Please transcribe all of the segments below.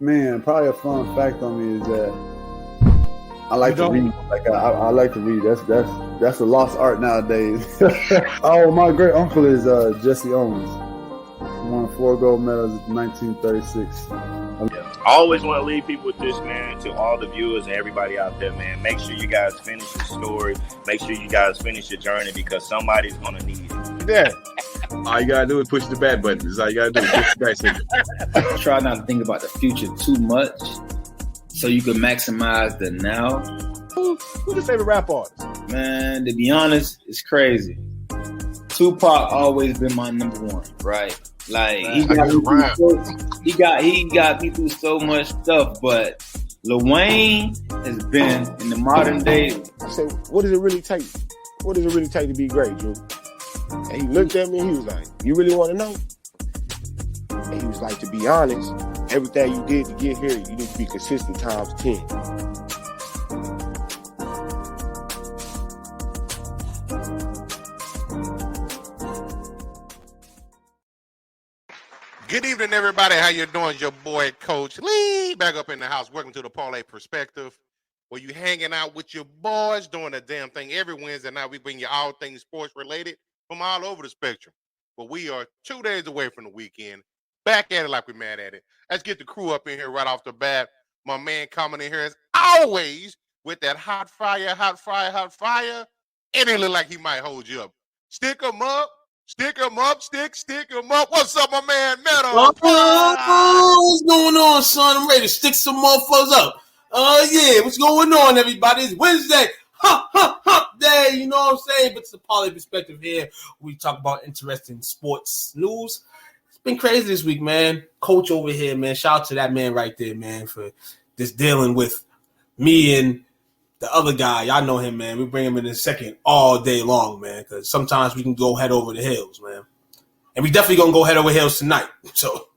Man, probably a fun fact on me is that I like to read. I like to read. That's a lost art nowadays. Oh, my great uncle is Jesse Owens. He won 4 gold medals in 1936. I always want to leave people with this, man, to all the viewers and everybody out there, man. Make sure you guys finish your story. Make sure you guys finish your journey because somebody's going to need it. Yeah. All you got to do is push the back button. That's all you got to do. Push the back signal. Try not to think about the future too much so you can maximize the now. Who's your favorite rap artist? Man, to be honest, it's crazy. Tupac always been my number one, right? Like he got me through so much stuff, but Lil Wayne has been in the modern day. I said, what does it really take? What does it really take to be great, Drew? And he looked at me and he was like, you really want to know? And he was like, to be honest, everything you did to get here, you need to be consistent times 10. Good evening, everybody. How you doing? Your boy, Coach Lee, back up in the house. Welcome to the Parlay Perspective, where you hanging out with your boys doing a damn thing. Every Wednesday night, we bring you all things sports related from all over the spectrum. But we are 2 days away from the weekend. Back at it like we're mad at it. Let's get the crew up in here right off the bat. My man coming in here as always with that hot fire. And it look like he might hold you up. Stick him up. Stick him up. What's up, my man? Meadow? What's going on, son? I'm ready to stick some motherfuckers up. Yeah, what's going on, everybody? It's Wednesday. Hump day, you know what I'm saying? But it's the Parlay Perspective here. We talk about interesting sports news. It's been crazy this week, man. Coach over here, man. Shout out to that man right there, man, for just dealing with me and the other guy. Y'all know him, man. We bring him in a second all day long, man, because sometimes we can go head over the hills, man. And we definitely going to go head over hills tonight. So,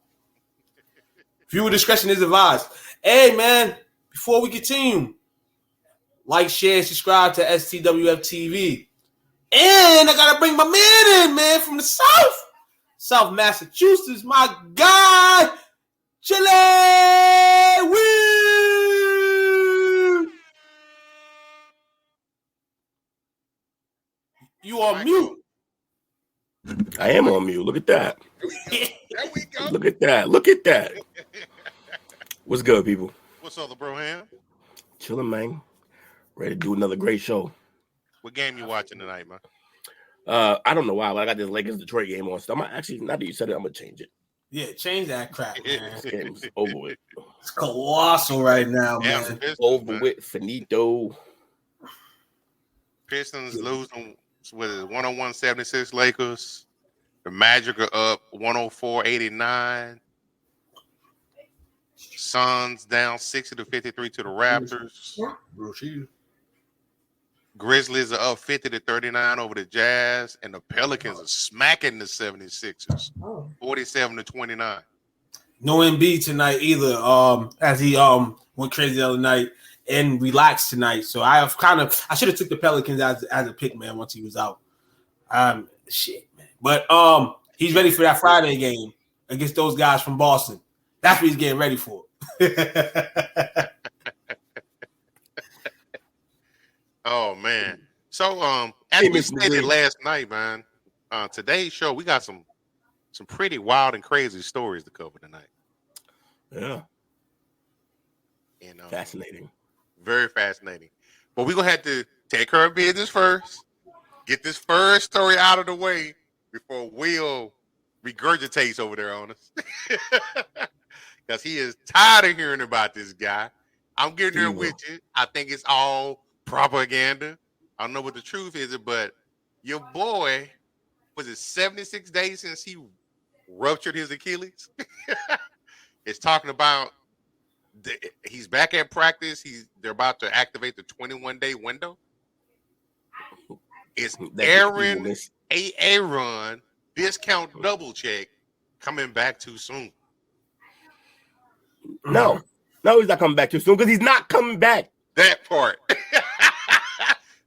viewer discretion is advised. Hey, man, before we continue, like, share, subscribe to STWF-TV. And I got to bring my man in, man, from the South Massachusetts, my guy, Chile Will. You on mute. I am on mute. Look at that. There we go. Look at that. What's good, people? What's up, bro, Ham? Chilling, man. Ready to do another great show. What game you watching tonight, man? I don't know why, but I got this Lakers-Detroit game on. So I'm actually, now that you said it, I'm going to change it. Yeah, change that crap, man. This game's over with. It's colossal right now, man. Pistons, Over man. with. Finito. Pistons losing with 101-76 Lakers. The Magic are up 104-89. Suns down 60-53 to the Raptors. Grizzlies are up 50-39 over the Jazz, and the Pelicans are smacking the 76ers 47-29. No Embiid tonight either. As he went crazy the other night and relaxed tonight. So I should have took the Pelicans as a pick, man, once he was out. Shit, man. But he's ready for that Friday game against those guys from Boston. That's what he's getting ready for. Oh man! So as we stated last night, man, today's show we got some pretty wild and crazy stories to cover tonight. Yeah. And fascinating. Very fascinating. But we're gonna have to take care of business first. Get this first story out of the way before Will regurgitates over there on us. Because he is tired of hearing about this guy. I'm getting there with you. I think it's all propaganda. I don't know what the truth is, but your boy, was it 76 days since he ruptured his Achilles? It's talking about he's back at practice. They're about to activate the 21-day window. It's Aaron discount double check coming back too soon. No, he's not coming back too soon because he's not coming back. That part.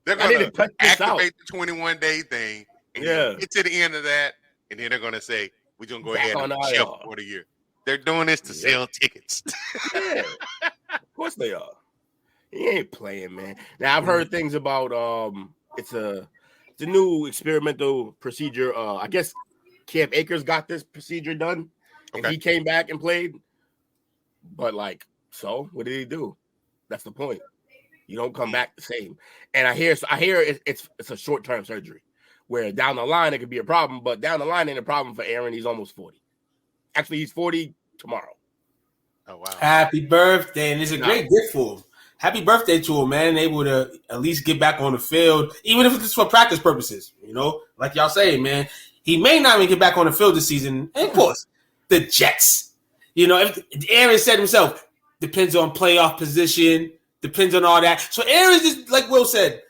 They're going to activate the 21-day thing and get to the end of that, and then they're going to say, we're going to go ahead and check for the year. They're doing this to sell tickets. Yeah, of course they are. He ain't playing, man. Now I've heard things about it's a new experimental procedure. I guess Cam Akers got this procedure done, and he came back and played. But like, so what did he do? That's the point. You don't come back the same. And I hear it's a short-term surgery where down the line it could be a problem, but down the line ain't a problem for Aaron. He's almost 40. Actually, he's 40 tomorrow. Oh wow! Happy birthday, and it's a great gift for him. Happy birthday to him, man. Able to at least get back on the field, even if it's for practice purposes. You know, like y'all say, man, he may not even get back on the field this season. And of course, the Jets. You know, if Aaron said himself, depends on playoff position, depends on all that. So Aaron's just, like Will said,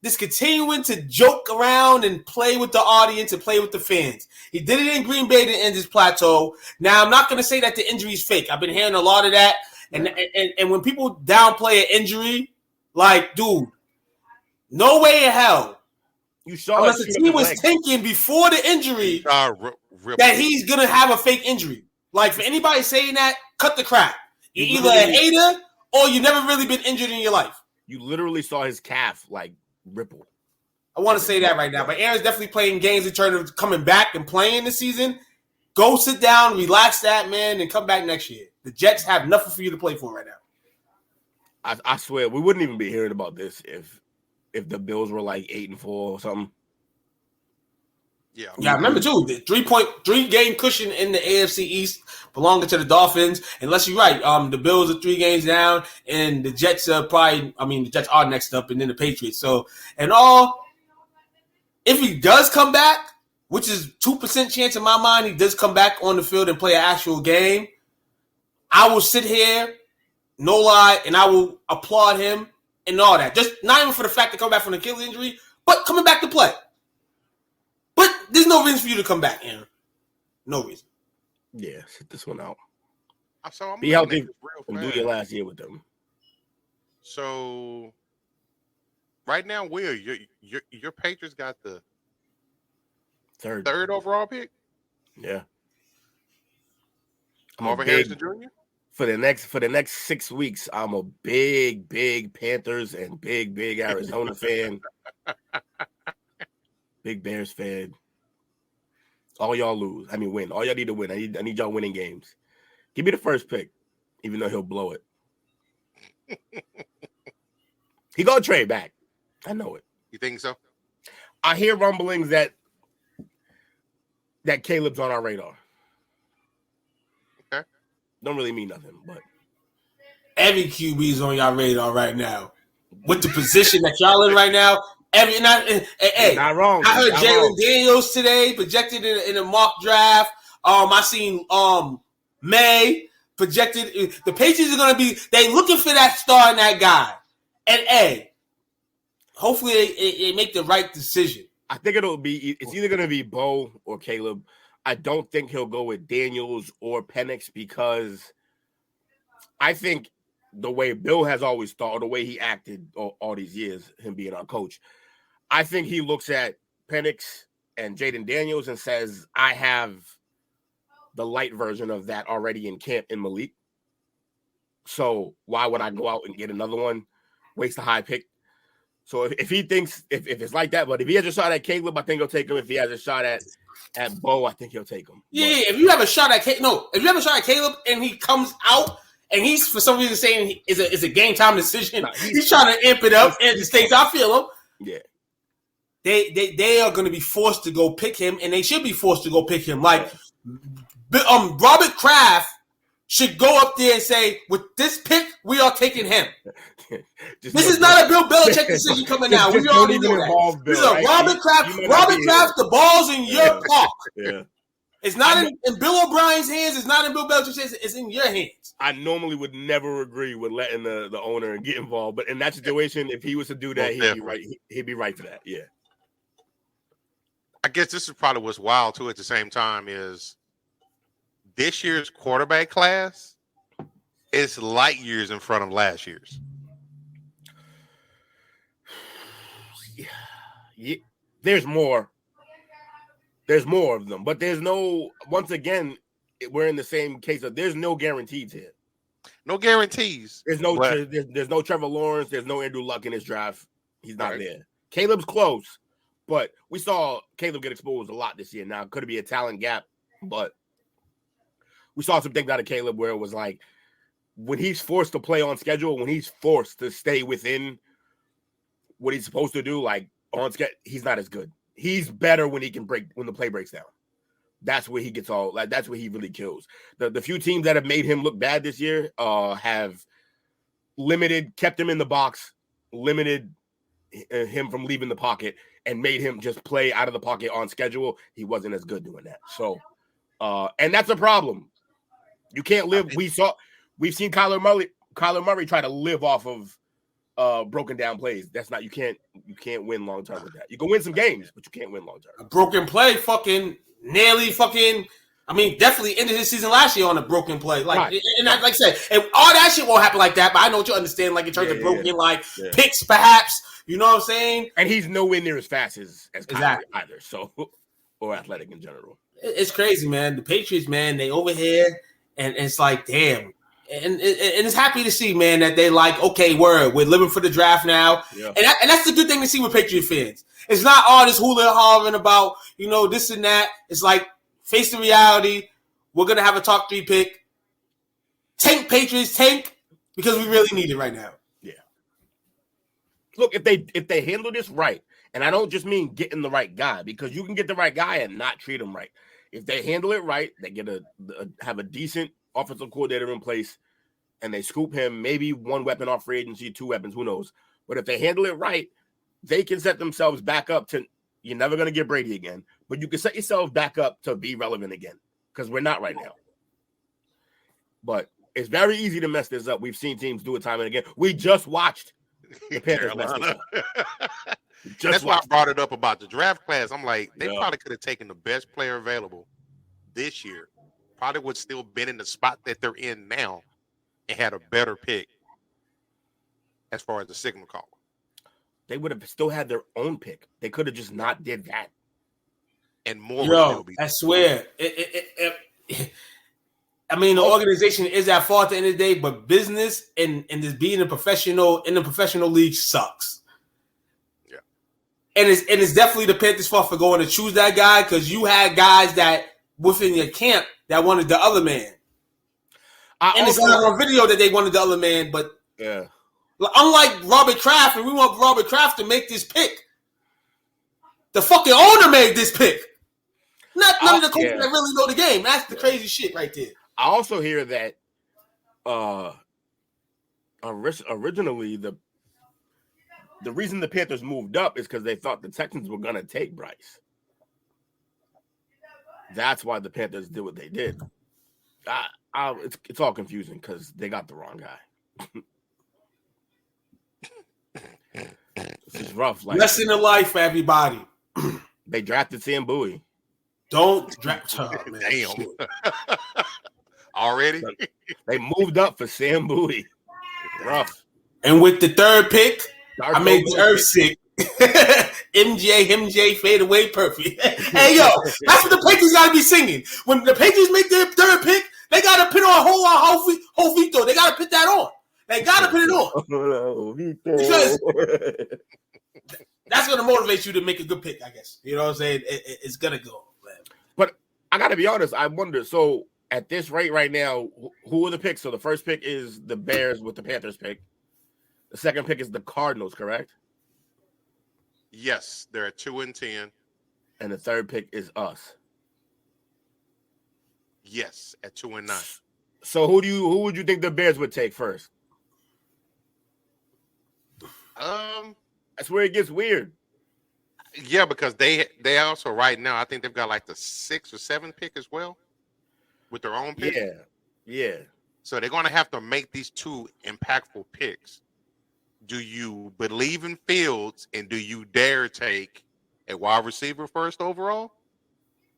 just continuing to joke around and play with the audience and play with the fans. He did it in Green Bay to end his plateau. Now, I'm not going to say that the injury is fake. I've been hearing a lot of that. And when people downplay an injury, like, dude, no way in hell. You saw unless the team was thinking before the injury that he's going to have a fake injury. Like, for anybody saying that, cut the crap. You're either a hater or you've never really been injured in your life. You literally saw his calf, like, ripple. I want to say that right now. But Aaron's definitely playing games in terms of coming back and playing this season. Go sit down, relax that, man, and come back next year. The Jets have nothing for you to play for right now. I swear, we wouldn't even be hearing about this if the Bills were like 8-4 or something. Yeah, I remember too. The 3-game cushion in the AFC East belonging to the Dolphins. Unless you're right, the Bills are 3 games down, and the Jets are the Jets are next up, and then the Patriots. So, if he does come back, which is 2% chance in my mind, he does come back on the field and play an actual game, I will sit here, no lie, and I will applaud him and all that. Just not even for the fact to come back from an Achilles injury, but coming back to play. But there's no reason for you to come back, Aaron. No reason. Yeah, sit this one out. So be healthy and do your last year with them. So, right now, Will, your Patriots got the third overall pick? Yeah. Marvin Harrison Jr.? For the next 6 weeks, I'm a big Panthers and big Arizona fan. Big Bears fan. All y'all lose. I mean, win. All y'all need to win. I need y'all winning games. Give me the first pick, even though he'll blow it. He gonna trade back. I know it. You think so? I hear rumblings that Caleb's on our radar. Okay. Don't really mean nothing, but every QB is on y'all radar right now. With the position that y'all in right now, not wrong. I heard Jalen Daniels today projected in a mock draft. I seen May projected. The Patriots are gonna be looking for that star and that guy. And hopefully they make the right decision. I think it's either gonna be Bo or Caleb. I don't think he'll go with Daniels or Penix because I think the way Bill has always thought, or the way he acted all these years, him being our coach, I think he looks at Penix and Jaden Daniels and says, I have the light version of that already in camp in Malik. So why would I go out and get another one, waste a high pick? So if he thinks, if it's like that, but if he has a shot at Caleb, I think he'll take him. If he has a shot at Bo, I think he'll take him. Yeah, if you have a shot at Caleb and he comes out and he's for some reason saying it's a game time decision, he's trying to amp it up and the stakes. I feel him. Yeah. They are going to be forced to go pick him, and they should be forced to go pick him. Like, Robert Kraft should go up there and say, with this pick, we are taking him. This is not a Bill Belichick decision coming out. We already know that. This is a Robert Kraft. Robert Kraft, the ball's in your park. Yeah. It's not in Bill O'Brien's hands. It's not in Bill Belichick's hands. It's in your hands. I normally would never agree with letting the owner get involved, but in that situation, if he was to do that, he'd be right. He'd be right for that. Yeah. I guess this is probably what's wild too. At the same time, is this year's quarterback class is light years in front of last year's. Yeah, there's more of them, but there's no. Once again, we're in the same case of there's no guarantees here. No guarantees. There's no there's no Trevor Lawrence. There's no Andrew Luck in his draft. He's not Right. there. Caleb's close, but we saw Caleb get exposed a lot this year. Now, could it be a talent gap? But we saw some things out of Caleb where it was like when he's forced to play on schedule, when he's forced to stay within what he's supposed to do, like on schedule, he's not as good. He's better when he can when the play breaks down. That's where he gets that's where he really kills. The few teams that have made him look bad this year have kept him in the box, limited him from leaving the pocket, and made him just play out of the pocket on schedule. He wasn't as good doing that. So, and that's a problem. You can't live. We've seen Kyler Murray try to live off of broken down plays. That's not, you can't win long term with that. You can win some games, but you can't win long term. A broken play, definitely ended his season last year on a broken play. Like, right. And like I said, and all that shit won't happen like that. But I know what you understand, like in terms of broken, picks, perhaps. You know what I'm saying? And he's nowhere near as fast as exactly either. So, or athletic in general. It's crazy, man. The Patriots, man, they over here, and it's like, damn. And it's happy to see, man, that they like, okay, we're living for the draft now. Yeah. And that's the good thing to see with Patriot fans. It's not all this hula hollering about, this and that. It's like, face the reality. We're going to have a top 3 pick. Tank Patriots, because we really need it right now. Yeah. Look, if they handle this right, and I don't just mean getting the right guy, because you can get the right guy and not treat him right. If they handle it right, they have a decent offensive coordinator in place, and they scoop him, maybe one weapon off free agency, 2 weapons, who knows. But if they handle it right, they can set themselves back up to, you're never going to get Brady again, but you can set yourself back up to be relevant again, because we're not right now. But it's very easy to mess this up. We've seen teams do it time and again. We just watched the Panthers mess this up. That's why I brought it up about the draft class. I'm like, they probably could have taken the best player available this year. Probably would still been in the spot that they're in now and had a better pick as far as the signal caller. They would have still had their own pick. They could have just not did that. And more. I swear. The organization is at fault at the end of the day, but business and just being a professional in the professional league sucks. Yeah. And it's definitely the Panthers' fault for going to choose that guy, because you had guys that within your camp that wanted the other man. It's not on video that they wanted the other man, but yeah. Unlike Robert Kraft, and we want Robert Kraft to make this pick, the fucking owner made this pick. None of the coaches that really know the game. That's the crazy shit right there. I also hear that originally the reason the Panthers moved up is because they thought the Texans were going to take Bryce. That's why the Panthers did what they did. It's all confusing because they got the wrong guy. This is rough. Lesson in life for everybody. They drafted Sam Bowie. Don't draft her, man. Damn. Already? They moved up for Sam Bowie. Rough. And with the 3rd pick, I made the earth sick. MJ, fade away perfect. Hey, yo, that's what the Patriots got to be singing. When the Patriots make their 3rd pick, they got to put on whole Vito. They got to put that on. They got to put it on. Because that's going to motivate you to make a good pick, I guess. You know what I'm saying? It's going to go. Man. But I got to be honest. I wonder. So at this rate right now, who are the picks? So the first pick is the Bears with the Panthers pick. The second pick is the Cardinals, correct? Yes, they're at 2-10. And the third pick is us. Yes, at 2-9. So who would you think the Bears would take first? That's where it gets weird. Yeah, because they also right now, I think they've got like the 6th or 7th pick as well with their own pick. Yeah. So they're going to have to make these 2 impactful picks. Do you believe in Fields, and do you dare take a wide receiver first overall?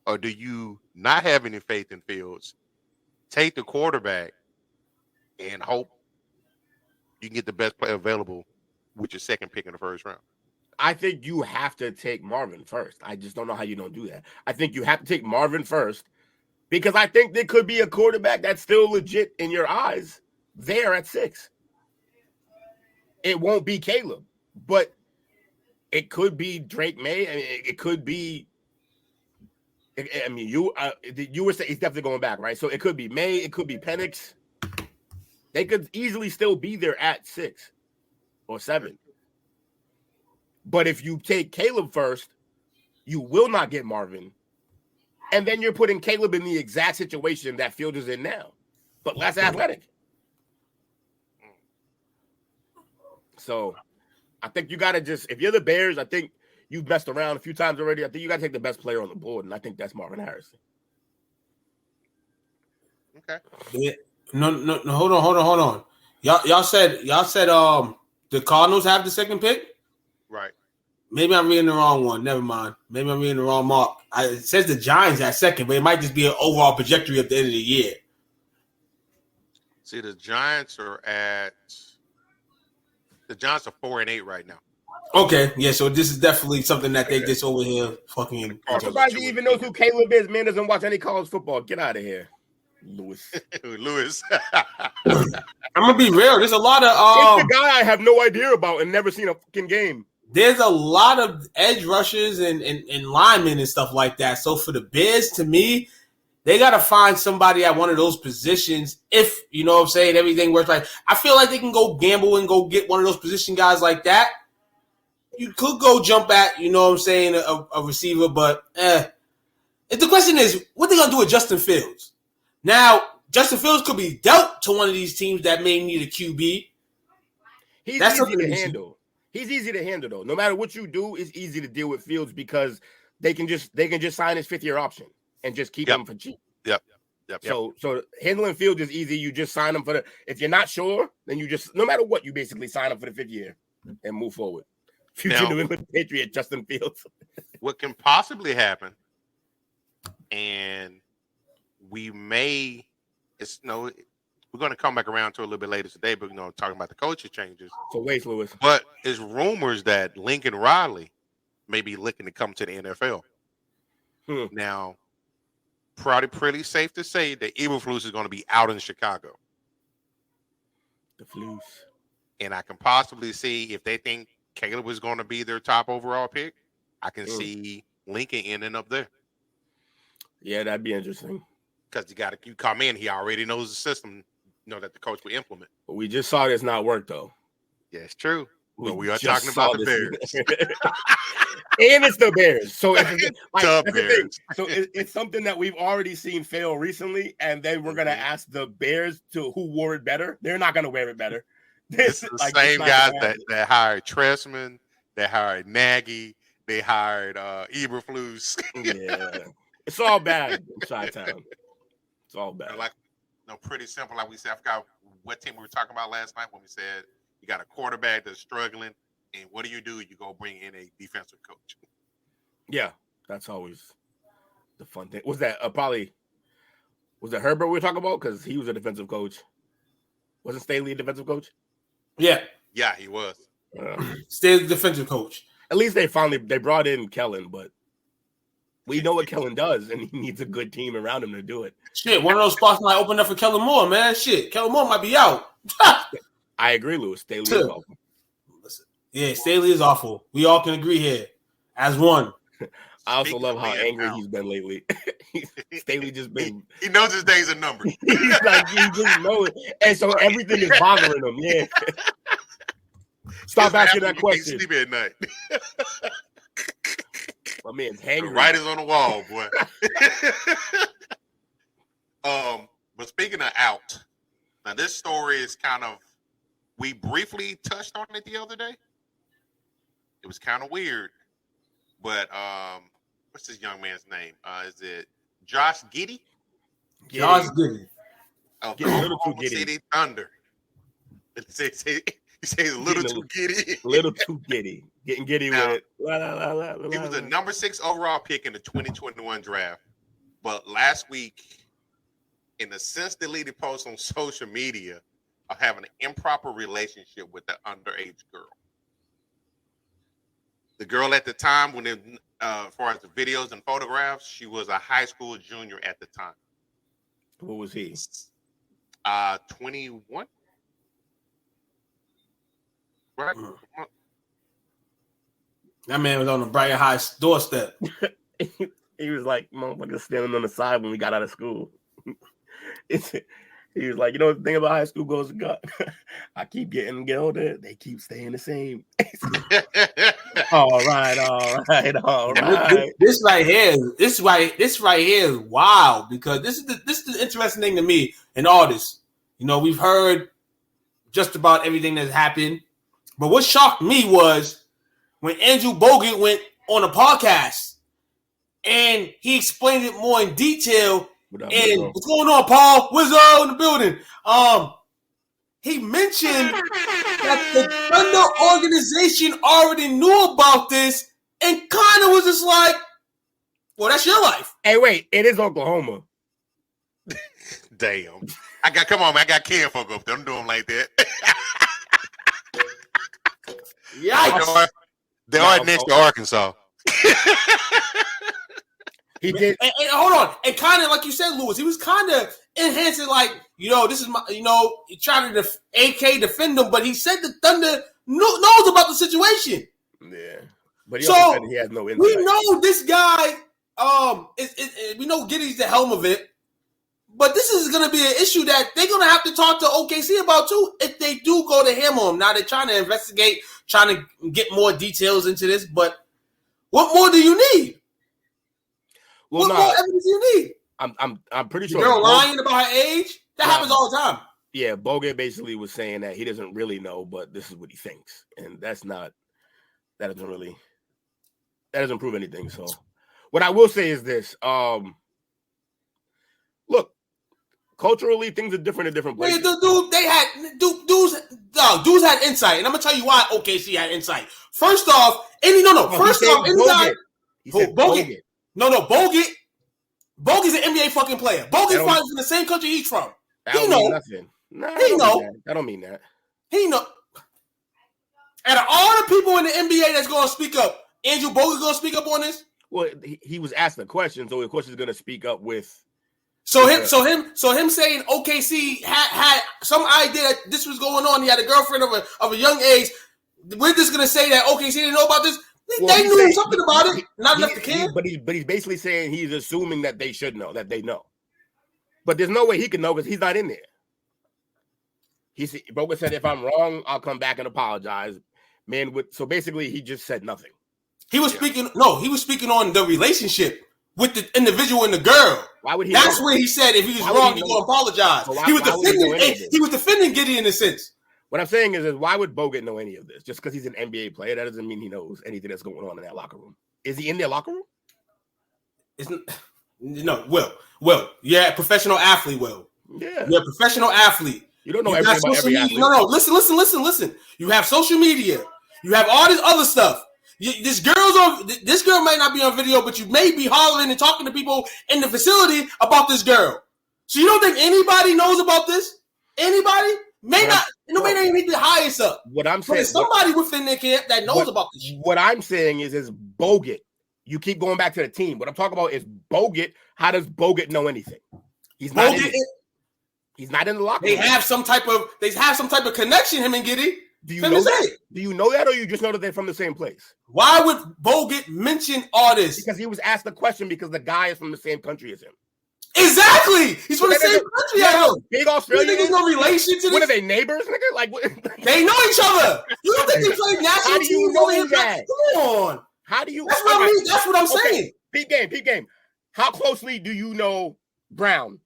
Or do you not have any faith in Fields, take the quarterback, and hope you can get the best player available with your 2nd pick in the first round? I think you have to take Marvin first. I just don't know how you don't do that. I think you have to take Marvin first Because I think there could be a quarterback that's still legit in your eyes there at 6. It won't be Caleb, but it could be Drake May. I mean, it could be. I mean, you were saying he's definitely going back, right? So it could be May. It could be Penix. They could easily still be there at 6 or 7. But if you take Caleb first, you will not get Marvin. And then you're putting Caleb in the exact situation that Fields is in now, but less athletic. So I think you got to just, if you're the Bears, I think you've messed around a few times already. I think you got to take the best player on the board, and I think that's Marvin Harrison. Okay. Yeah. No, hold on. Y'all said the Cardinals have the second pick? Right. Maybe I'm reading the wrong one. Never mind. Maybe I'm reading the wrong mark. It says the Giants at second, but it might just be an overall trajectory at the end of the year. See, the Giants are 4-8 right now. Okay, yeah. So this is definitely something that they just over here fucking. I'm surprised he even knows who Caleb is. Man doesn't watch any college football. Get out of here, Lewis. Lewis. I'm gonna be real. There's a lot of it's the guy I have no idea about and never seen a fucking game. There's a lot of edge rushers and linemen and stuff like that. So for the Bears, to me, they got to find somebody at one of those positions. If, you know what I'm saying, everything works right. I feel like they can go gamble and go get one of those position guys like that. You could go jump at, you know what I'm saying, a receiver. But if the question is, what they going to do with Justin Fields? Now, Justin Fields could be dealt to one of these teams that may need a QB. That's easy to handle. He's easy to handle, though. No matter what you do, it's easy to deal with Fields because they can just sign his 5th-year option and just keep him for cheap. Yep. So handling Fields is easy. You just sign him for if you're not sure, then you just, no matter what, you basically sign him for the 5th year and move forward. Future New England Patriot Justin Fields. What can possibly happen, and we may, we're going to come back around to a little bit later today, but talking about the coaching changes. So wait, Lewis. But it's rumors that Lincoln Riley may be looking to come to the NFL. Now, probably pretty safe to say that Eberflus is going to be out in Chicago. The Flus. And I can possibly see if they think Caleb is going to be their top overall pick, I can see Lincoln ending up there. Yeah, that'd be interesting. Because you come in, he already knows the system, that the coach will implement. But we just saw this not work, though. Yeah, it's true. We are talking about the Bears. And it's the Bears. So it's the Bears. So it's something that we've already seen fail recently, and then we're going to ask the Bears who wore it better. They're not going to wear it better. It's the same guys that hired Tressman, they hired Nagy, they hired Eberflus. Yeah. It's all bad in Chi-Town. It's all bad. Pretty simple. Like we said, I forgot what team we were talking about last night when we said you got a quarterback that's struggling, and what do? You go bring in a defensive coach. Yeah, that's always the fun thing. Was that was it Herbert we were talking about? Because he was a defensive coach. Wasn't Staley a defensive coach? Yeah. Yeah, he was. Staley's defensive coach. At least they brought in Kellen, but we know what Kellen does, and he needs a good team around him to do it. Shit, one of those spots might open up for Kellen Moore, man. Shit, Kellen Moore might be out. I agree, Lewis. Staley is awful. Yeah, Staley is awful. We all can agree here as one. I also love how angry he's been lately. Staley just been. He knows his days are numbered. He just knows it. And so everything is bothering him. Yeah. Stop asking that question. Sleep at night. My man's hangry. The writers on the wall, boy. But speaking of out, now this story is we briefly touched on it the other day. It was kind of weird, but what's this young man's name? Is it Josh Giddey? Josh Giddey. Of the Oklahoma City Thunder. He says a little too giddy. Little too giddy. Getting giddy with it. He was a number 6 overall pick in the 2021 draft. But last week, in a since-deleted post on social media of having an improper relationship with the underage girl. The girl at the time, as far as the videos and photographs, she was a high school junior at the time. What was he? 21. Right. That man was on the Brighton High doorstep. He was like, motherfucker, standing on the side when we got out of school. He was like, you know the thing about high school goes, I keep getting older, they keep staying the same. all right. This right here is wild because this is the interesting thing to me in all this. You know, we've heard just about everything that's happened, but what shocked me was when Andrew Bogut went on a podcast and he explained it more in detail. What's going on, Paul? Wizzo in the building. He mentioned that the Thunder organization already knew about this and kind of was just like, well, that's your life. Hey, wait, it is Oklahoma. Damn. Come on, man. I got kinfolk up there. Don't do them like that. Yikes. They are next to Arkansas. He did. And hold on. And kind of like you said, Lewis, he was kind of enhancing, like, this is my, he tried to AK defend them, but he said the Thunder knows about the situation. Yeah. But he also said he has no insight. We know this guy, we know Giddey's the helm of it, but this is going to be an issue that they're going to have to talk to OKC about too if they do go to him on him. Now they're trying to investigate, trying to get more details into this, but what more do you need? What more evidence do you need? I'm pretty sure. The girl lying about her age? That happens all the time. Yeah, Bogut basically was saying that he doesn't really know, but this is what he thinks. And that doesn't prove anything. So what I will say is this. Look, culturally, things are different in different places. Dudes had insight. And I'm gonna tell you why OKC had insight. First off, Bogut. Bogut. Bogey's an NBA fucking player. Bogey's probably from the same country he's from. He know. Nothing. I don't mean that. He know. Out of all the people in the NBA that's going to speak up, Andrew Bogut going to speak up on this? Well, he was asked a question, so of course he's going to speak up with. So him saying OKC had some idea that this was going on. He had a girlfriend of a young age. We're just going to say that OKC didn't know about this. They knew something about it. Not enough to care. But he's basically saying he's assuming that they should know, that they know. But there's no way he can know because he's not in there. Bogut said, if I'm wrong, I'll come back and apologize. So basically he just said nothing. He was speaking on the relationship with the individual and the girl. Why would he? That's where he said if he was wrong, he's going to apologize. He was defending Giddey in a sense. What I'm saying is why would Bogut know any of this? Just because he's an NBA player, that doesn't mean he knows anything that's going on in that locker room. Is he in their locker room? Will. Yeah, professional athlete, Will. Yeah. You're a professional athlete. You don't know everything about every athlete. No, listen. You have social media. You have all this other stuff. This girl might not be on video, but you may be hollering and talking to people in the facility about this girl. So you don't think anybody knows about this? Anybody? Nobody even need to hire us up. What I'm saying, there's somebody within their camp that knows about this shit. What I'm saying is Bogut. You keep going back to the team. What I'm talking about is Bogut. How does Bogut know anything? He's not in the locker room. They have some type of connection, him and Giddey. Do you know that? Do you know that, or you just know that they're from the same place? Why would Bogut mention all this? Because he was asked the question because the guy is from the same country as him. Exactly. He's from the same country as him. Big Australia. You think there's no relation to this? What are they, neighbors, nigga? Like what? They know each other. You don't think they play national teams? You know that? Come on. How do you? That's what I mean. That's what I'm saying. Peep game. How closely do you know Brown?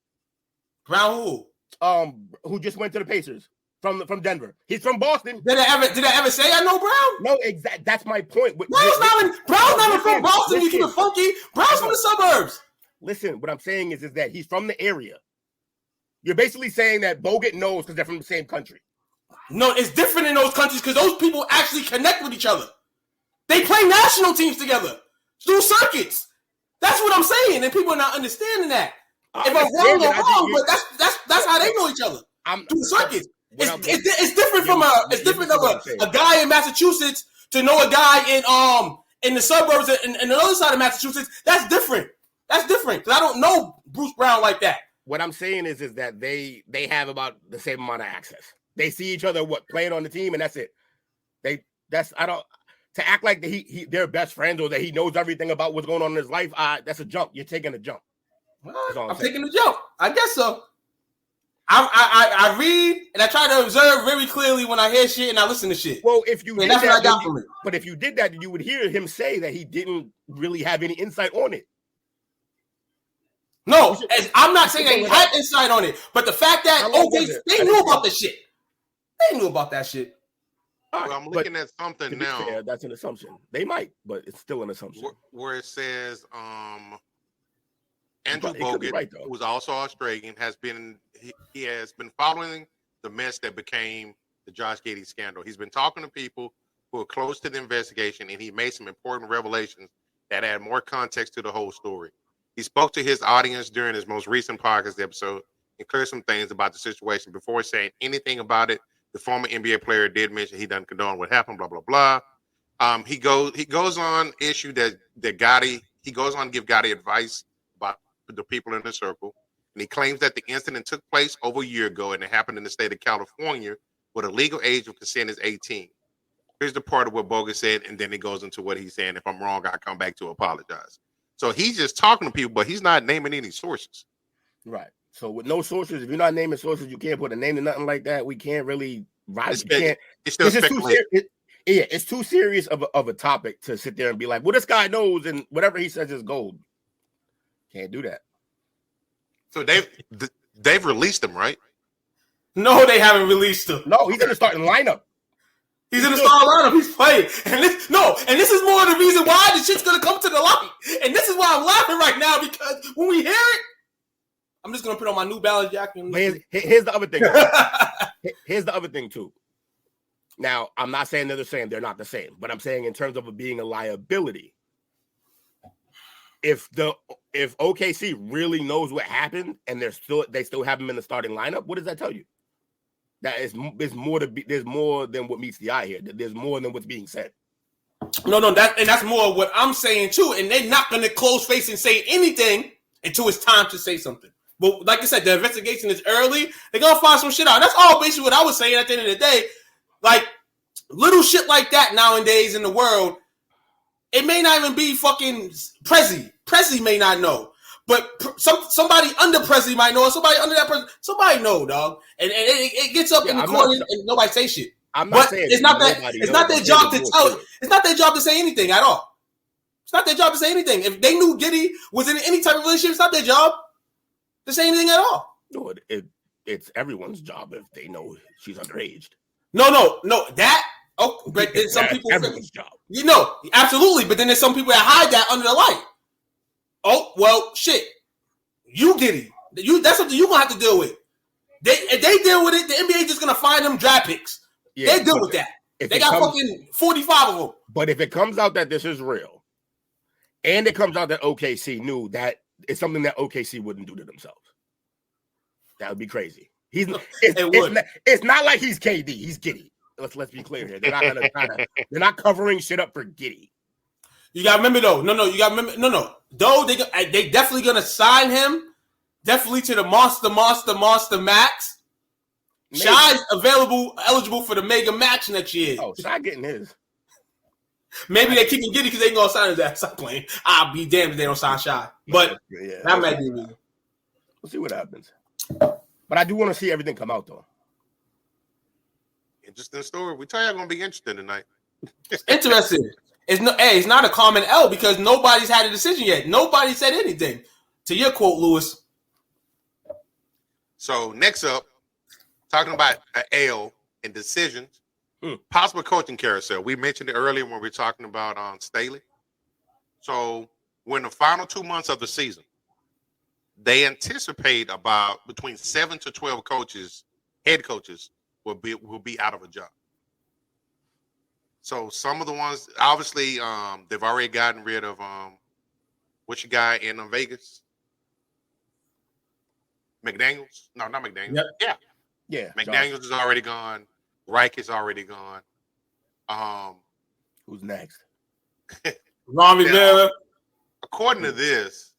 Brown who? Who just went to the Pacers from Denver? He's from Boston. Did I ever say I know Brown? No, exactly. That's my point. Brown's not from Boston. You keep it funky. Brown's from the suburbs. Listen, what I'm saying is that he's from the area. You're basically saying that Bogut knows because they're from the same country. No, it's different in those countries because those people actually connect with each other. They play national teams together, do circuits. That's what I'm saying, and people are not understanding that. If I'm wrong, I'm wrong, but that's how they know each other. Do circuits. It's different from a guy in Massachusetts to know a guy in the suburbs and the other side of Massachusetts. That's different. That's different because I don't know Bruce Brown like that. what I'm saying is that they have about the same amount of access. They see each other playing on the team, and that's it. To act like they're best friends or that he knows everything about what's going on in his life. That's a jump. You're taking a jump. I'm taking a jump. I guess so. I read and I try to observe very clearly when I hear shit and I listen to shit. Well, if you that's what I got from it. But if you did that, you would hear him say that he didn't really have any insight on it. No, I'm not saying that he had insight on it, but the fact that they knew about the shit. They knew about that shit. Well, I'm looking at something now. Fair, that's an assumption. They might, but it's still an assumption. Where it says Andrew Bogut, right, who's also Australian, he has been following the mess that became the Josh Giddey scandal. He's been talking to people who are close to the investigation, and he made some important revelations that add more context to the whole story. He spoke to his audience during his most recent podcast episode and cleared some things about the situation before saying anything about it. The former NBA player did mention he doesn't condone what happened, blah, blah, blah. He goes on issue that Gotti, he goes on to give Gotti advice about the people in the circle. And he claims that the incident took place over a year ago and it happened in the state of California where the legal age of consent is 18. Here's the part of what Bogut said, and then it goes into what he's saying. If I'm wrong, I come back to apologize. So he's just talking to people, but he's not naming any sources. Right. So with no sources, if you're not naming sources, you can't put a name to nothing like that. We can't really rise. It's still speculative. It's too serious of a topic to sit there and be like, well, this guy knows, and whatever he says is gold. Can't do that. So they've released him, right? No, they haven't released him. No, he's in the starting lineup. He's in the starting lineup. He's playing. And this is more of the reason why the shit's gonna come to the light. And this is why I'm laughing right now, because when we hear it, I'm just gonna put on my New Balance jacket. Here's the other thing. Here's the other thing too. Now, I'm not saying they're the same. They're not the same. But I'm saying in terms of it being a liability, if OKC really knows what happened and they still have him in the starting lineup, what does that tell you? That there's more than what meets the eye here. There's more than what's being said. No, that's more what I'm saying too. And they're not gonna close face and say anything until it's time to say something. But like I said, the investigation is early. They're gonna find some shit out. That's all basically what I was saying at the end of the day. Like little shit like that nowadays in the world, it may not even be fucking Prezi. Prezi may not know. But somebody under Prezi might know, or somebody under that person, somebody know, dog. And it gets up in the corner and nobody say shit. I'm not saying it's not their job to tell it. It's not their job to say anything at all. It's not their job to say anything. If they knew Giddey was in any type of relationship, it's not their job to say anything at all. No, it's everyone's job if they know she's underage. No. That but then some people everyone's job. Absolutely. But then there's some people that hide that under the light. Oh, well, shit. You Giddey. That's something you're gonna have to deal with. If they deal with it, the NBA just gonna find them draft picks. Yeah, they deal with that. They got fucking 45 of them. But if it comes out that this is real, and it comes out that OKC knew that it's something that OKC wouldn't do to themselves, that would be crazy. It's not like he's KD. He's Giddey. Let's be clear here. They're not gonna they're not covering shit up for Giddey. You gotta remember though. You gotta remember. No. Though they definitely gonna sign him. Definitely to the monster max. Maybe. Shy's eligible for the mega max next year. Oh, Shy getting his. Maybe they keep him Giddey because they ain't gonna sign his ass. Stop playing. I'll be damned if they don't sign Shy. But that might be the reason. We'll see what happens. But I do want to see everything come out though. Interesting story. We tell you I'm gonna be interested tonight. Interesting. It's not a common L because nobody's had a decision yet. Nobody said anything. To your quote, Lewis. So next up, talking about an L and decisions, possible coaching carousel. We mentioned it earlier when we were talking about Staley. So we're in the final 2 months of the season. They anticipate about between 7 to 12 head coaches will be out of a job. So some of the ones, obviously, they've already gotten rid of what's your guy in Vegas? McDaniels? No, not McDaniels. Yep. Yeah. McDaniels is already gone. Reich is already gone. Who's next? Ron Rivera. According to this,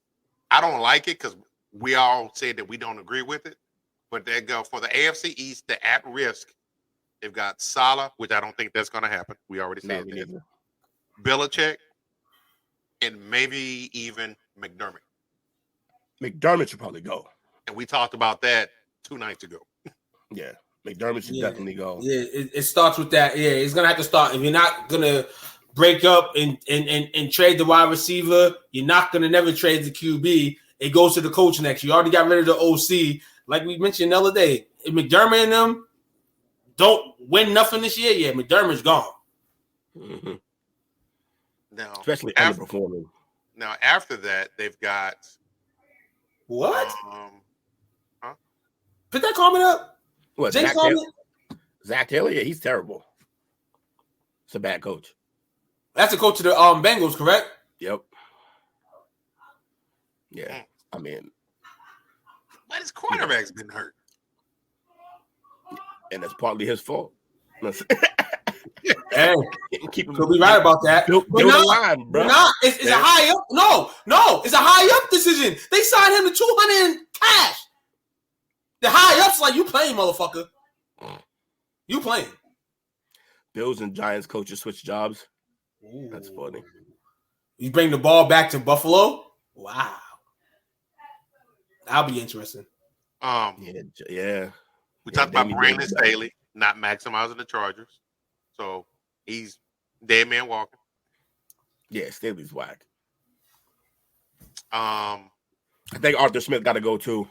I don't like it because we all said that we don't agree with it. But they go for the AFC East, the at risk. They've got Salah, which I don't think that's going to happen. We already said that. Belichick, and maybe even McDermott. McDermott should probably go. And we talked about that 2 nights ago. Yeah, McDermott should definitely go. Yeah, it starts with that. Yeah, it's going to have to start. If you're not going to break up and trade the wide receiver, you're not going to never trade the QB. It goes to the coach next. You already got rid of the OC. Like we mentioned the other day, if McDermott and them don't win nothing this year, yeah, McDermott's gone. Mm-hmm. Now, especially underperforming. Now, after that, they've got what? Huh? Put that comment up. What? Zach Taylor? Yeah, he's terrible. It's a bad coach. That's the coach of the Bengals, correct? Yep. Yeah, I mean, but his quarterback's been hurt, and that's partly his fault. Hey, could be right about that. Build a line, bro. It's a high up. No, it's a high up decision. They signed him to $200 in cash. The high up's like, you playing, motherfucker. You playing. Bills and Giants coaches switch jobs. Ooh. That's funny. You bring the ball back to Buffalo? Wow. That'll be interesting. Yeah. We talked about Brandon Staley not maximizing the Chargers. So he's dead man walking. Yeah, Staley's whack. I think Arthur Smith got to go too.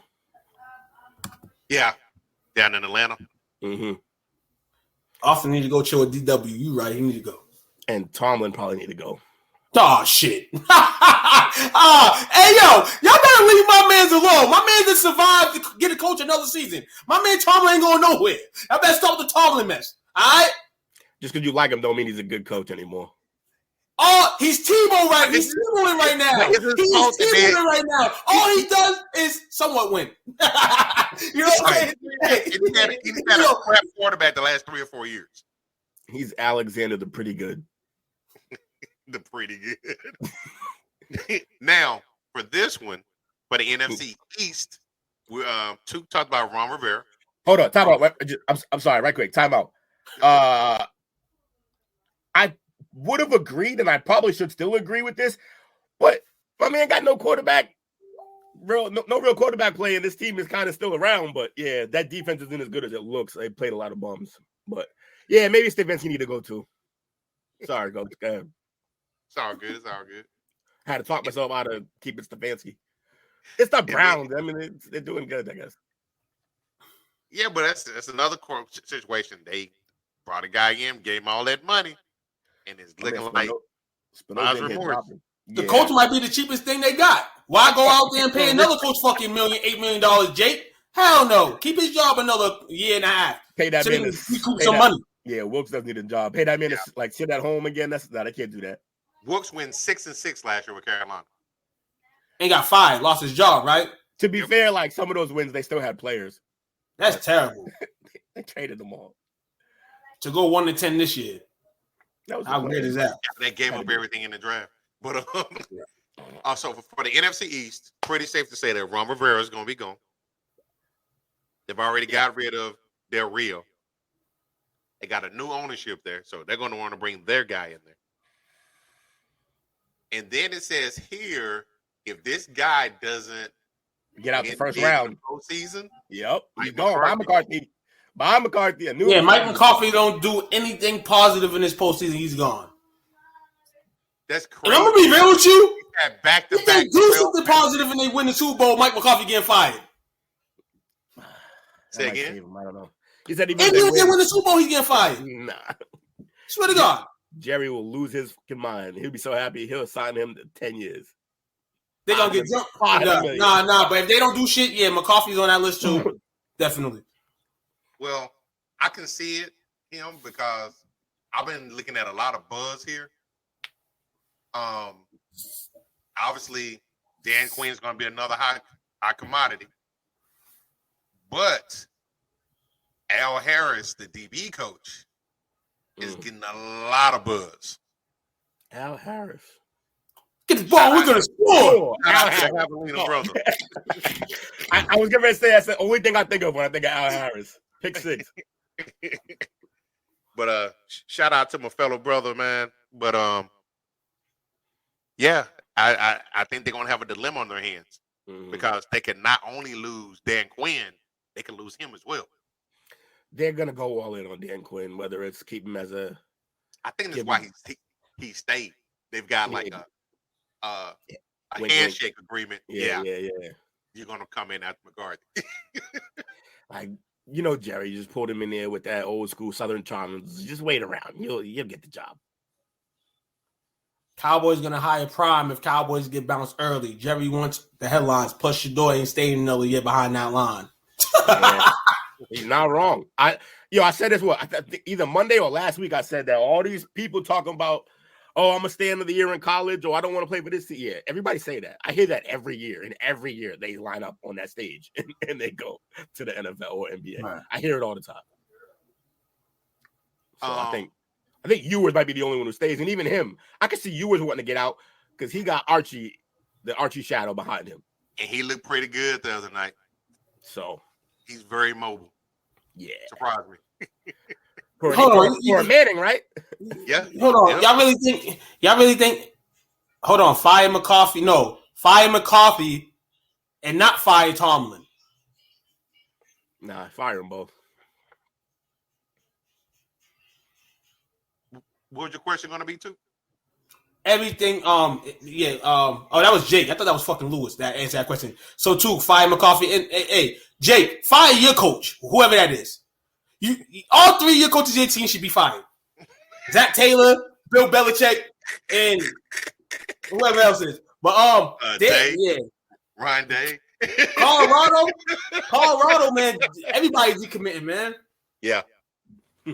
Yeah, down in Atlanta. Mm-hmm. Austin need to go chill with DW. You right? He need to go. And Tomlin probably need to go. Oh shit! Hey yo, y'all better leave my man's alone. My man just survived to get a coach another season. My man Tomlin ain't going nowhere. I better stop the Tomlin mess. All right. Just because you like him don't mean he's a good coach anymore. Oh, he's Tebow right. He's Tebow right now. He's Tebow right now. All he does is somewhat win. You know what I'm saying? He's had a crap quarterback the last 3 or 4 years. He's Alexander the Pretty Good. The Pretty Good. Now, for this one, for the NFC East, we talked about Ron Rivera. Hold on, time out. I'm sorry, right quick. Time out. I would have agreed, and I probably should still agree with this, but my man got no quarterback, no real quarterback play, and this team is kind of still around. But yeah, that defense isn't as good as it looks. They played a lot of bums, but yeah, maybe Stefanski need to go too. Sorry, go ahead. It's all good. It's all good. I had to talk myself out of keeping Stefanski. It's the Browns. I mean, they're doing good, I guess. Yeah, but that's another situation. They brought a guy in, gave him all that money, and it's looking like remorse. The coach might be the cheapest thing they got. Why go out there and pay another coach fucking $8 million, Jake? Hell no. Keep his job another year and a half. Pay that man recoup some money. Yeah, Wilkes doesn't need a job. Pay that man to sit at home again. They can't do that. Wilkes wins 6-6 last year with Carolina. And got fired, lost his job, right? To be fair, like some of those wins, they still had players. That's terrible. They traded them all. To go 1-10 this year. How weird is that? They gave up everything in the draft. But also for the NFC East, pretty safe to say that Ron Rivera is going to be gone. They've already got rid of Del Rio. They got a new ownership there, so they're going to want to bring their guy in there. And then it says here, if this guy doesn't get out the first round, postseason, yep, he's gone. Buy McCarthy. Mike McCarthy don't do anything positive in this postseason. He's gone. That's crazy. And I'm gonna be real with you. If they do something positive and they win the Super Bowl, Mike McCarthy getting fired. Say again. I don't know. He said if they win the Super Bowl, he's getting fired. Nah. Swear to God. Jerry will lose his fucking mind. He'll be so happy he'll sign him to 10 years. They're gonna get jumped. Nah. But if they don't do shit, yeah, McCarthy's on that list too. Definitely. Well, I can see him because I've been looking at a lot of buzz here. Obviously, Dan Quinn's going to be another high commodity. But Al Harris, the DB coach, is getting a lot of buzz. Al Harris. Get the ball. We're gonna score. Brother. I was getting ready to say that's the only thing I think of when I think of Al Harris. Pick 6. But shout out to my fellow brother, man. But yeah, I think they're gonna have a dilemma on their hands because they can not only lose Dan Quinn, they can lose him as well. They're gonna go all in on Dan Quinn, whether it's keep him as a. I think that's why he stayed. They've got like a handshake agreement. Yeah. You're gonna come in at McCarthy. Jerry, you just pulled him in there with that old school Southern charm. Just wait around. You'll get the job. Cowboys gonna hire Prime if Cowboys get bounced early. Jerry wants the headlines. Plus, Shador ain't staying another year behind that line. He's not wrong. I said this either Monday or last week. I said that all these people talking about, I'm gonna stay another year in college, or I don't want to play for this year. Everybody say that. I hear that every year, and every year they line up on that stage and they go to the NFL or NBA. Right. I hear it all the time. So I think Ewers might be the only one who stays, and even him, I can see Ewers wanting to get out because he got the Archie shadow behind him, and he looked pretty good the other night. So he's very mobile. Yeah, surprised me. For a Manning, right? Yeah. Hold on. Y'all really think? Hold on. Fire McCarthy. No, fire McCarthy, and not fire Tomlin. Nah, fire them both. What was your question going to be too? Everything. Oh, that was Jake. I thought that was fucking Lewis that answered that question. So too, fire McCarthy and hey, Jake, fire your coach, whoever that is. You all 3 of your coaches of your team should be fired. Zach Taylor, Bill Belichick, and whoever else is. But Ryan Day, Colorado, man. Everybody's decommitting, man. Yeah,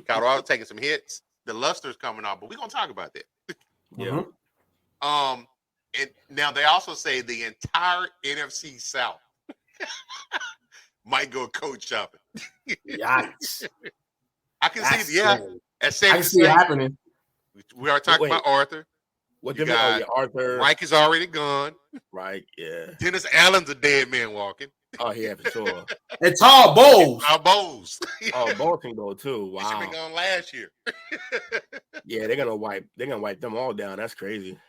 Colorado taking some hits. The luster's coming off, but we're gonna talk about that. Yeah. And now they also say the entire NFC South might go coach shopping. Yikes. I can see at I can see it happening. We are talking about Arthur. Arthur. Mike is already gone. Right, yeah. Dennis Allen's a dead man walking. Oh, yeah, for sure. And Todd Bowles. Bowles can go too. Wow. He should have been gone last year. Yeah, they're gonna wipe them all down. That's crazy.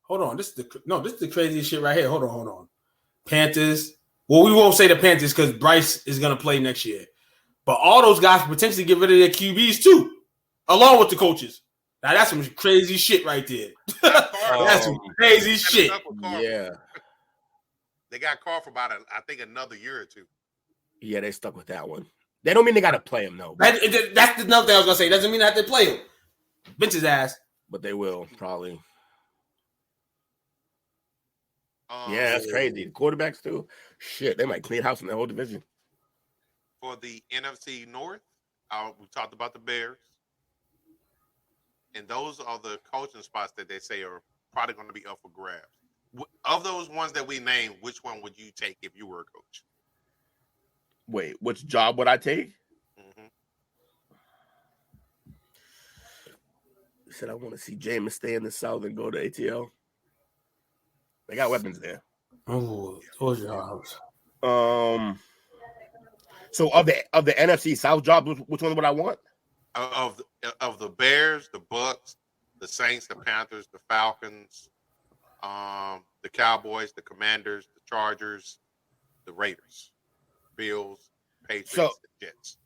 Hold on. This is the craziest shit right here. Hold on. Panthers. Well, we won't say the Panthers because Bryce is gonna play next year. But all those guys potentially get rid of their QBs too, along with the coaches. Now that's some crazy shit right there. That's some crazy shit. Yeah. They got Carr for about, I think, another year or two. Yeah, they stuck with that one. They don't mean they got to play him, though. That's another thing I was going to say. Doesn't mean they have to play him. Bench his ass. But they will, probably. Yeah, that's crazy. The quarterbacks, too. Shit, they might clean house in the whole division. For the NFC North, we talked about the Bears. And those are the coaching spots that they say are probably going to be up for grabs. Of those ones that we named, which one would you take if you were a coach? Wait, which job would I take? Mm-hmm. He said, I want to see Jameis stay in the South and go to ATL. They got weapons there. Oh, those jobs. So of the NFC South jobs, which one would I want? Of the Bears, the Bucks, the Saints, the Panthers, the Falcons, the Cowboys, the Commanders, the Chargers, the Raiders, Bills, Patriots, the Jets.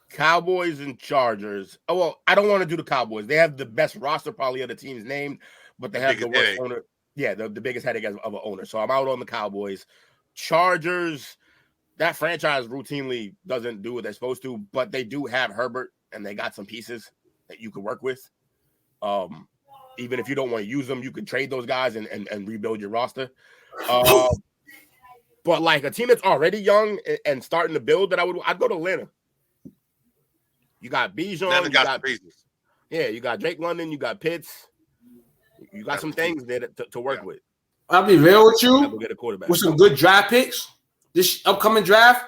Cowboys and Chargers. Oh, well, I don't want to do the Cowboys. They have the best roster probably of the teams named, but they have the worst owner. Yeah, the biggest headache of an owner. So I'm out on the Cowboys. Chargers, that franchise routinely doesn't do what they're supposed to, but they do have Herbert, and they got some pieces that you can work with. Even if you don't want to use them, you can trade those guys and rebuild your roster. But like a team that's already young and starting to build, I'd go to Atlanta. You got Bijan, you got Drake London, you got Pitts, you got some things there to work with. I'll be real with you. Get a quarterback with some good draft picks. This upcoming draft,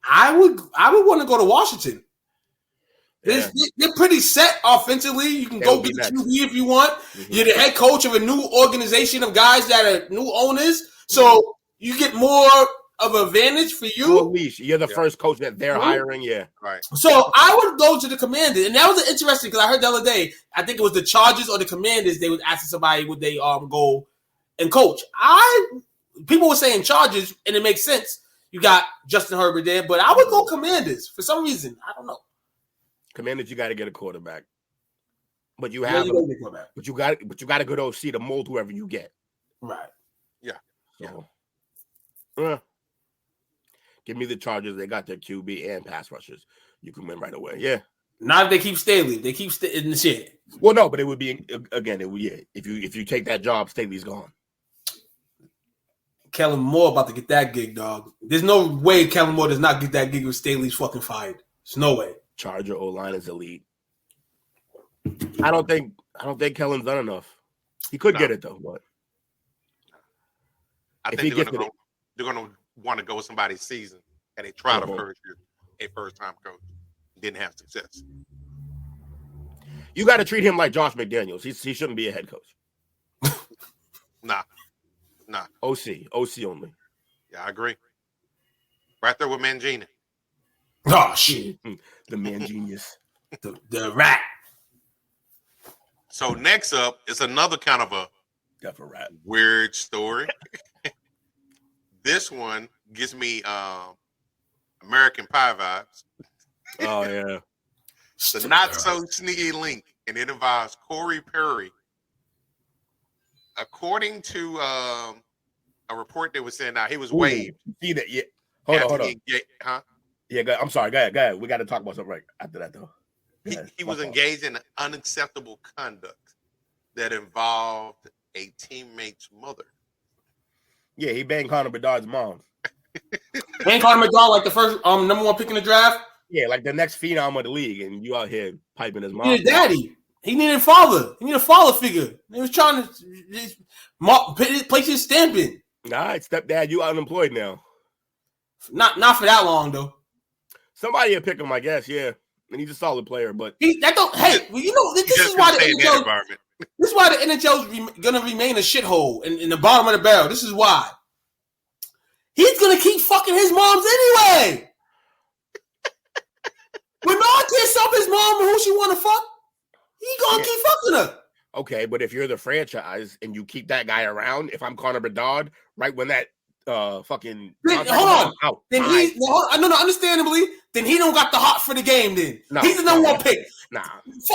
I would want to go to Washington. They're pretty set offensively. You can go get the QB if you want. Mm-hmm. You're the head coach of a new organization of guys that are new owners. So you get more of an advantage for you. You're the first coach that they're hiring. Yeah. Right. So I would go to the Commanders. And that was interesting because I heard the other day, I think it was the Chargers or the Commanders, they was asking somebody would they go and coach. People were saying Chargers, and it makes sense. You got Justin Herbert there, but I would go Commanders for some reason. I don't know. Commanders, you got to get a quarterback, but you have, but you got a good OC to mold whoever you get. Right. Yeah. So, give me the Chargers. They got their QB and pass rushers. You can win right away. Yeah. Not if they keep Staley. They keep in the shit. Well, no, but it would be again. It would if you take that job, Staley's gone. Kellen Moore about to get that gig, dog. There's no way Kellen Moore does not get that gig if Staley's fucking fired. There's no way. Charger O-line is elite. I don't think Kellen's done enough. He could get it though, but I think they're gonna want to go with somebody's season and they try to a first time coach. Didn't have success. You got to treat him like Josh McDaniels. He shouldn't be a head coach. Nah. OC only. Yeah, I agree. Right there with Mangini. Oh shit, the man genius, the rat. So next up is another kind of a weird story. This one gives me American Pie vibes. Oh yeah, the not so sneaky link, and it involves Corey Perry. According to a report that was sent out, he was waived. See that? Yeah. Hold on. Yeah, I'm sorry. Go ahead. We got to talk about something right after that, though. He was engaged in unacceptable conduct that involved a teammate's mother. Yeah, he banged Connor Bedard's mom. Banged Connor Bedard like the first number one pick in the draft? Yeah, like the next phenom of the league, and you out here piping his mom. He needed daddy. He needed a father. He needed a father figure. He was trying to place his stamp in. All right, stepdad, you unemployed now. Not for that long, though. Somebody will pick him, I guess, yeah. And he's a solid player, but this is why the NHL is going to remain a shithole in the bottom of the barrel. This is why. He's going to keep fucking his moms anyway. When no one can't stop his mom who she want to fuck, he going to keep fucking her. Okay, but if you're the franchise and you keep that guy around, if I'm Connor Bedard, right when that fucking hold on. Then understandably, then he don't got the heart for the game. Then he's the number one pick. Nah,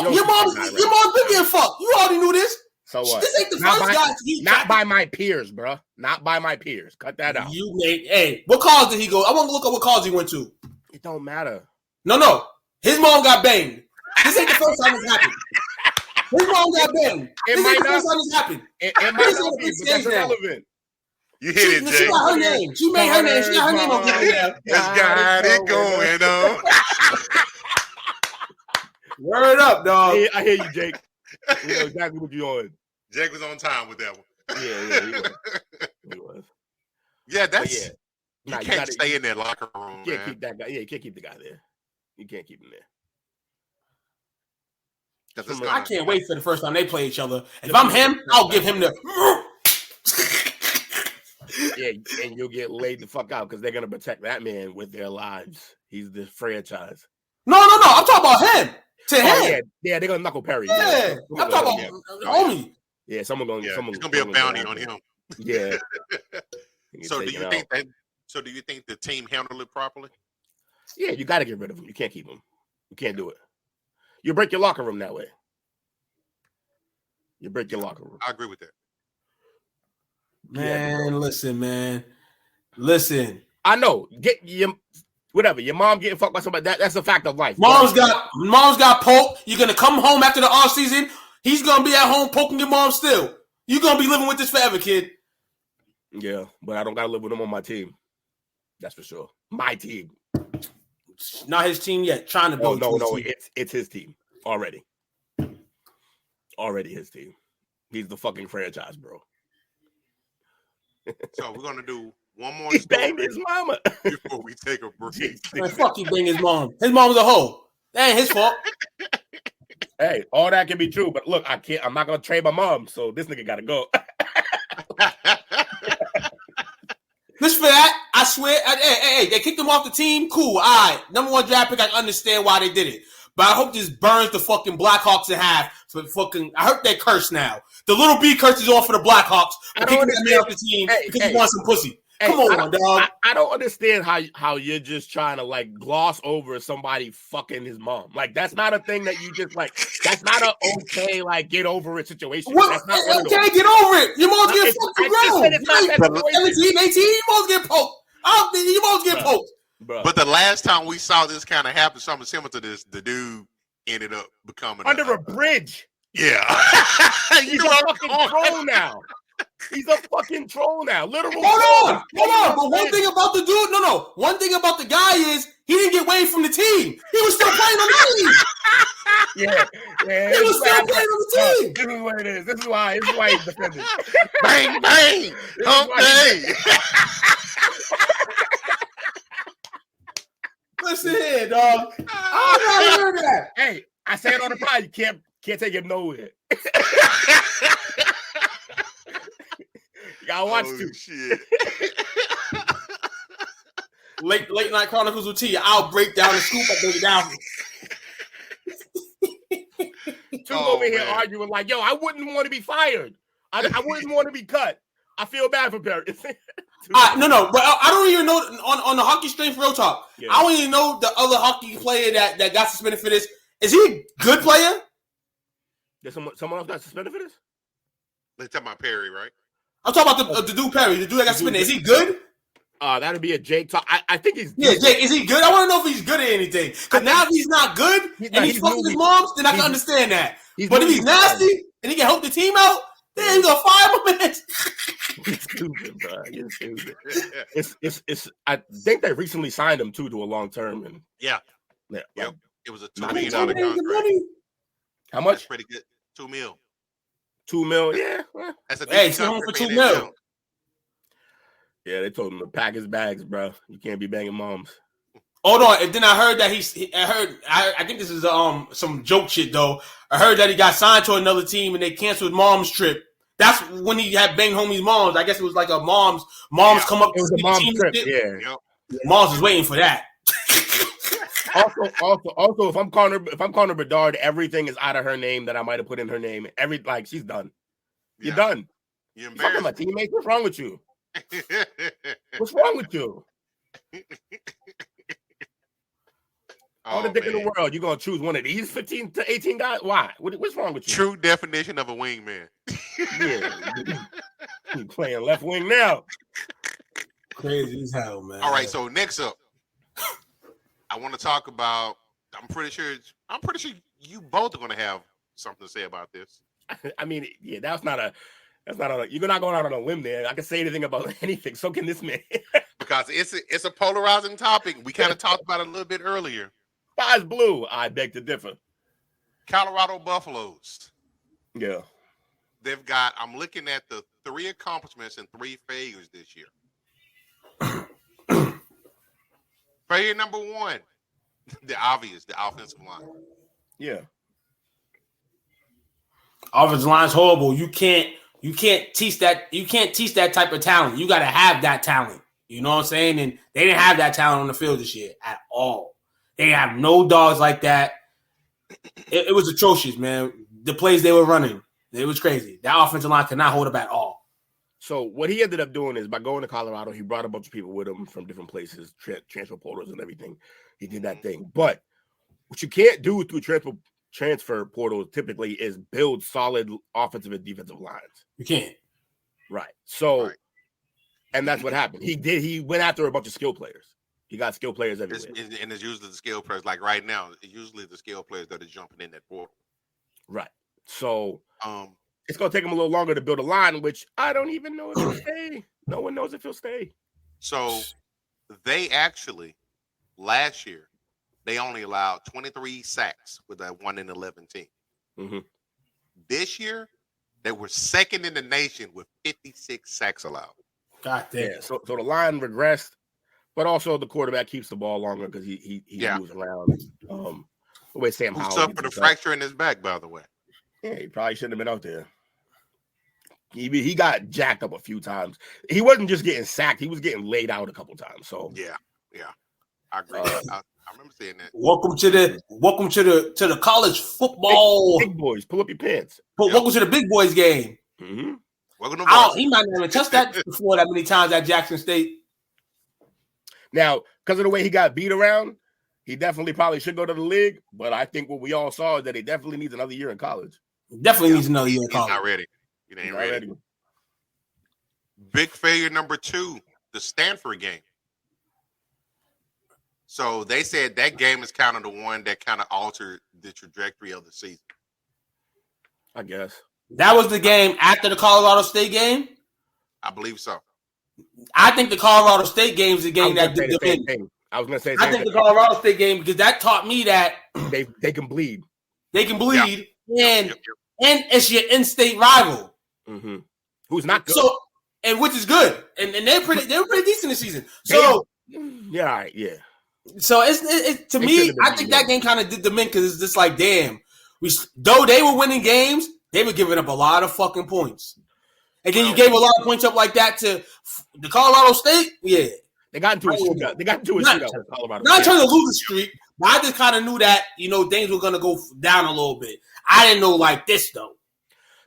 your mom's been getting fucked. You already knew this. So what? This ain't the first guy. Not by my peers, bro. Not by my peers. Cut that out. What college did he go? I want to look up what college he went to. It don't matter. No. His mom got banged. This ain't the first time it's happened. His mom got banged. This ain't the first time it's happened. It might not be, but that's irrelevant. You hit it, Jay. She got her name. She made her name. She got her name on there. Let's got it going on. Word up, dog. I hear you, Jake. We know exactly what you're on. Jake was on time with that one. Yeah, he was. Yeah, that's. You can't stay in that locker room. You can't keep that guy. Yeah, you can't keep the guy there. You can't keep him there. I can't wait for the first time they play each other. If I'm him, I'll give him the. Yeah, and you'll get laid the fuck out because they're gonna protect that man with their lives. He's the franchise. No. I'm talking about him. To him. Yeah, they're gonna knuckle Perry. Yeah, I'm talking about homie. Yeah, someone's gonna be a bounty on him. Yeah. So do you think the team handled it properly? Yeah, you got to get rid of him. You can't keep him. You can't do it. You break your locker room that way. You break your locker room. I agree with that. Man, listen. I know. Get your whatever. Your mom getting fucked by somebody. That's a fact of life. Mom's got poked. You're gonna come home after the off season. He's gonna be at home poking your mom still. You're gonna be living with this forever, kid. Yeah, but I don't gotta live with him on my team. That's for sure. My team. Not his team yet. Trying to build. No. It's his team already. Already his team. He's the fucking franchise, bro. So we're gonna do one more. He banged his mama before we take a break. Man, fuck, he banged his mom. His mom's a hoe. That ain't his fault. Hey, all that can be true, but look, I'm not gonna trade my mom, so this nigga gotta go. Just for that, I swear. Hey, they kicked him off the team. Cool. All right. Number 1 draft pick. I understand why they did it. But I hope this burns the fucking Blackhawks in half. For fucking, I heard that curse now. The little B curse is off for the Blackhawks. For kicking that man off the team because he wants some pussy. Come on, dog. I don't understand how you're just trying to like gloss over somebody fucking his mom. Like that's not a thing that you just like. That's not a okay like get over it situation. What? That's not Okay, get over it. Your mom's getting fucking grown. 17, 18, your mom's getting poked. Your mom's getting poked. Bro. But the last time we saw this kind of happen, something similar to this, the dude ended up becoming under a bridge. Yeah, he's a fucking troll now. He's a fucking troll now. Literal. Hold on. But one thing about the dude, one thing about the guy is he didn't get waived from the team. He was still playing on the team. Yeah. He was still playing on the team. This is what it is. This is why he's defending. Bang bang. Okay. Listen here, dog. I don't heard that. Hey, I say it on the pod. You can't take him nowhere. You gotta watch too. Shit. Late night chronicles with T. I'll break down the scoop. I break it down. Two over here arguing like, yo, I wouldn't want to be fired. I wouldn't want to be cut. I feel bad for Perry. No, but I don't even know on the hockey stream for real talk. Yeah. I don't even know the other hockey player that got suspended for this. Is he a good player? There's someone else got suspended for this? Let's talk about Perry, right? I'm talking about the dude Perry, the dude that got suspended. Is he good? That'd be a Jake talk. I think he's Jake. Is he good? I want to know if he's good at anything. Because now if he's not good and he's fucking his moms, then I can understand that. But if he's nasty and he can help the team out, then he's gonna fire him. He's stupid, bro. He's stupid. It's. I think they recently signed him to a long term, and yeah. It was a $2 million contract. How much? That's pretty good. $2 million. $2 million. Yeah. That's a he's home for $2 million. Yeah, they told him to pack his bags, bro. You can't be banging moms. Hold on, and then I heard that I think this is some joke shit though. I heard that he got signed to another team and they canceled mom's trip. That's when he had banged homie's moms. I guess it was like a mom's come up. It was a mom's trip. Yeah. Moms was waiting for that. Also, if I'm Connor Bedard, everything is out of her name that I might have put in her name. She's done. You're done. You're fucking my teammates. What's wrong with you? What's wrong with you? All the dick in the world. You're gonna choose one of these 15 to 18 guys? Why? What's wrong with you? True definition of a wingman. Yeah. You playing left wing now. Crazy as hell, man. All right, so next up, I want to talk about. I'm pretty sure you both are going to have something to say about this. I mean, yeah, that's not a. You're not going out on a limb there. I can say anything about anything. So can this man. Because it's a polarizing topic. We kind of talked about it a little bit earlier. Sky's blue. I beg to differ. Colorado Buffaloes. Yeah. They've got. I'm looking at the 3 accomplishments and 3 failures this year. Failure number 1, the offensive line. Yeah. Offensive line's horrible. You can't teach that. You can't teach that type of talent. You got to have that talent. You know what I'm saying? And they didn't have that talent on the field this year at all. They didn't have no dogs like that. It was atrocious, man. The plays they were running, it was crazy. That offensive line could not hold up at all. So what he ended up doing is by going to Colorado, he brought a bunch of people with him from different places, transfer portals and everything. He did that thing. But what you can't do through transfer portals typically is build solid offensive and defensive lines. You can't. Right. So, and that's what happened. He went after a bunch of skill players. He got skill players everywhere. And it's usually the skill players. Like right now, it's usually the skill players that are jumping in that portal. Right. So, it's going to take him a little longer to build a line, which I don't even know if he'll stay. No one knows if he'll stay. So, they actually, last year, they only allowed 23 sacks with that 1-11 team. Mm-hmm. This year, they were second in the nation with 56 sacks allowed. God damn. Yeah, so the line regressed, but also the quarterback keeps the ball longer because he moves around. Wait, Sam Who Howell suffered a fracture in his back, by the way. Yeah, he probably shouldn't have been out there. He got jacked up a few times. He wasn't just getting sacked; he was getting laid out a couple times. So Yeah, I agree. I remember saying that. Welcome to the college football. Big boys, pull up your pants. Welcome to the big boys game. Mm-hmm. Welcome to He might not even touched that before that many times at Jackson State. Now, because of the way he got beat around, he definitely probably should go to the league. But I think what we all saw is that he definitely needs another year in college. Definitely needs another year in college. He's not ready. He ain't ready. Big failure number 2, the Stanford game. So they said that game is kind of the one that kind of altered the trajectory of the season. I guess. That was the game after the Colorado State game? I believe so. I think the Colorado State game is the game that did the thing. I was going to say I think the Colorado State game, because that taught me that they can bleed. They can bleed, and it's your in-state rival. Mm-hmm. Who's not good. So, and which is good. And they were pretty decent this season. So yeah, all right, yeah. So it's to me, I think that game kind of did them in because it's just like, damn, though they were winning games, they were giving up a lot of fucking points. And then you gave a lot of points up like that to the Colorado State. Yeah, they got into a shootout. They got into a shootout with Colorado. Not trying to lose the streak, but I just kind of knew that things were gonna go down a little bit. I didn't know like this though.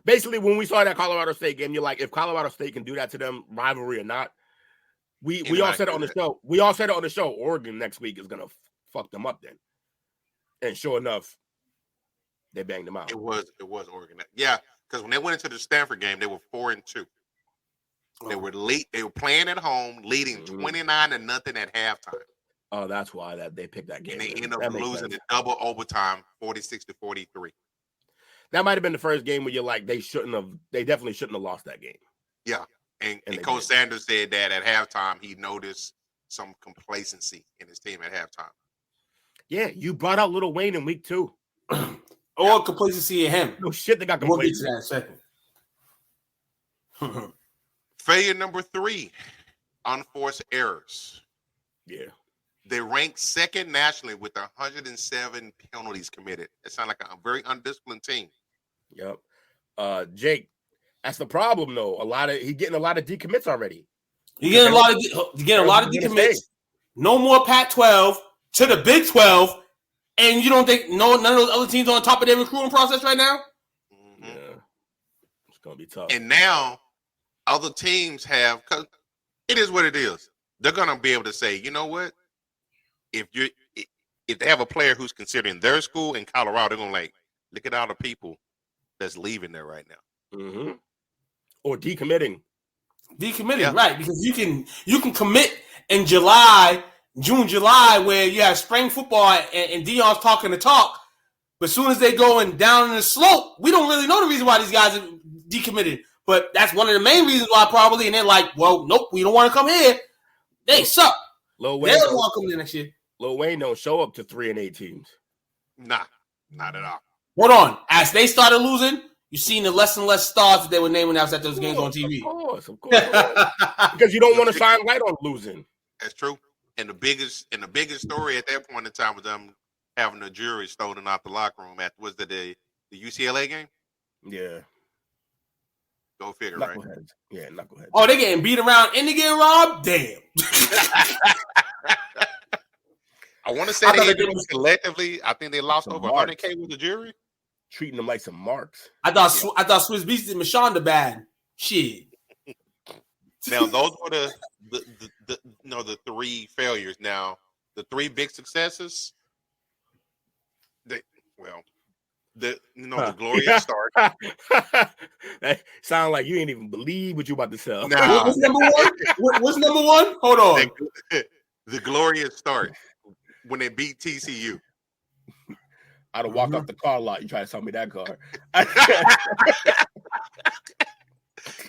Basically, when we saw that Colorado State game, you're like, if Colorado State can do that to them, rivalry or not, we all said it on the show. We all said it on the show. Oregon next week is gonna fuck them up then. And sure enough, they banged them out. It was Oregon. Yeah, because when they went into the Stanford game, they were 4-2. They were late. They were playing at home, leading 29-0 at halftime. Oh, that's why they picked that game. And they ended up losing in double overtime, 46-43. That might have been the first game where you're like, they definitely shouldn't have lost that game. Yeah. And Coach Sanders said that at halftime, he noticed some complacency in his team at halftime. Yeah, you brought out Lil Wayne in week 2. Or complacency in him. No shit, they got complacency. We'll get to that in a second. Failure number 3, unforced errors. Yeah. They ranked second nationally with 107 penalties committed. It sounds like a very undisciplined team. Yep. Jake, that's the problem though. He's getting a lot of decommits already. You're getting a lot of decommits. No more Pac-12 to the Big 12, and you don't think none of those other teams are on top of their recruiting process right now? Mm-hmm. Yeah. It's gonna be tough. And now other teams have, because it is what it is. They're gonna be able to say, you know what? If they have a player who's considering their school in Colorado, they're gonna like, look at all the people that's leaving there right now. Mm-hmm. Or decommitting. Decommitting, right? Because you can commit in June, July, where you have spring football and Deion's talking the talk. But as soon as they going down in the slope, we don't really know the reason why these guys are decommitted. But that's one of the main reasons why probably. And they're like, well, nope, we don't want to come here. They suck. They don't want to come in next year. Lil Wayne don't show up to 3 and 8 teams. Nah, not at all. Hold on. As they started losing, you seen the less and less stars that they were naming out at those games on TV. Of course. Because you don't want to shine light on losing. That's true. And the biggest story at that point in time was them having the jury stolen out the locker room at the UCLA game. Yeah. Go figure, knuckleheads. Right? Yeah, knuckleheads. Oh, they getting beat around and they getting robbed? Damn. I want to say they did collectively. I think they lost over 100K with the jury. Treating them like some marks. I thought Swiss Beats did Mashonda bad. Shit. Now those were the 3 failures. Now the 3 big successes. The glorious start. That sound like you ain't even believe what you about to sell. Nah. What's number 1? What's number 1? Hold on. The glorious start when they beat TCU. I'd have walked off the car lot. You try to sell me that car.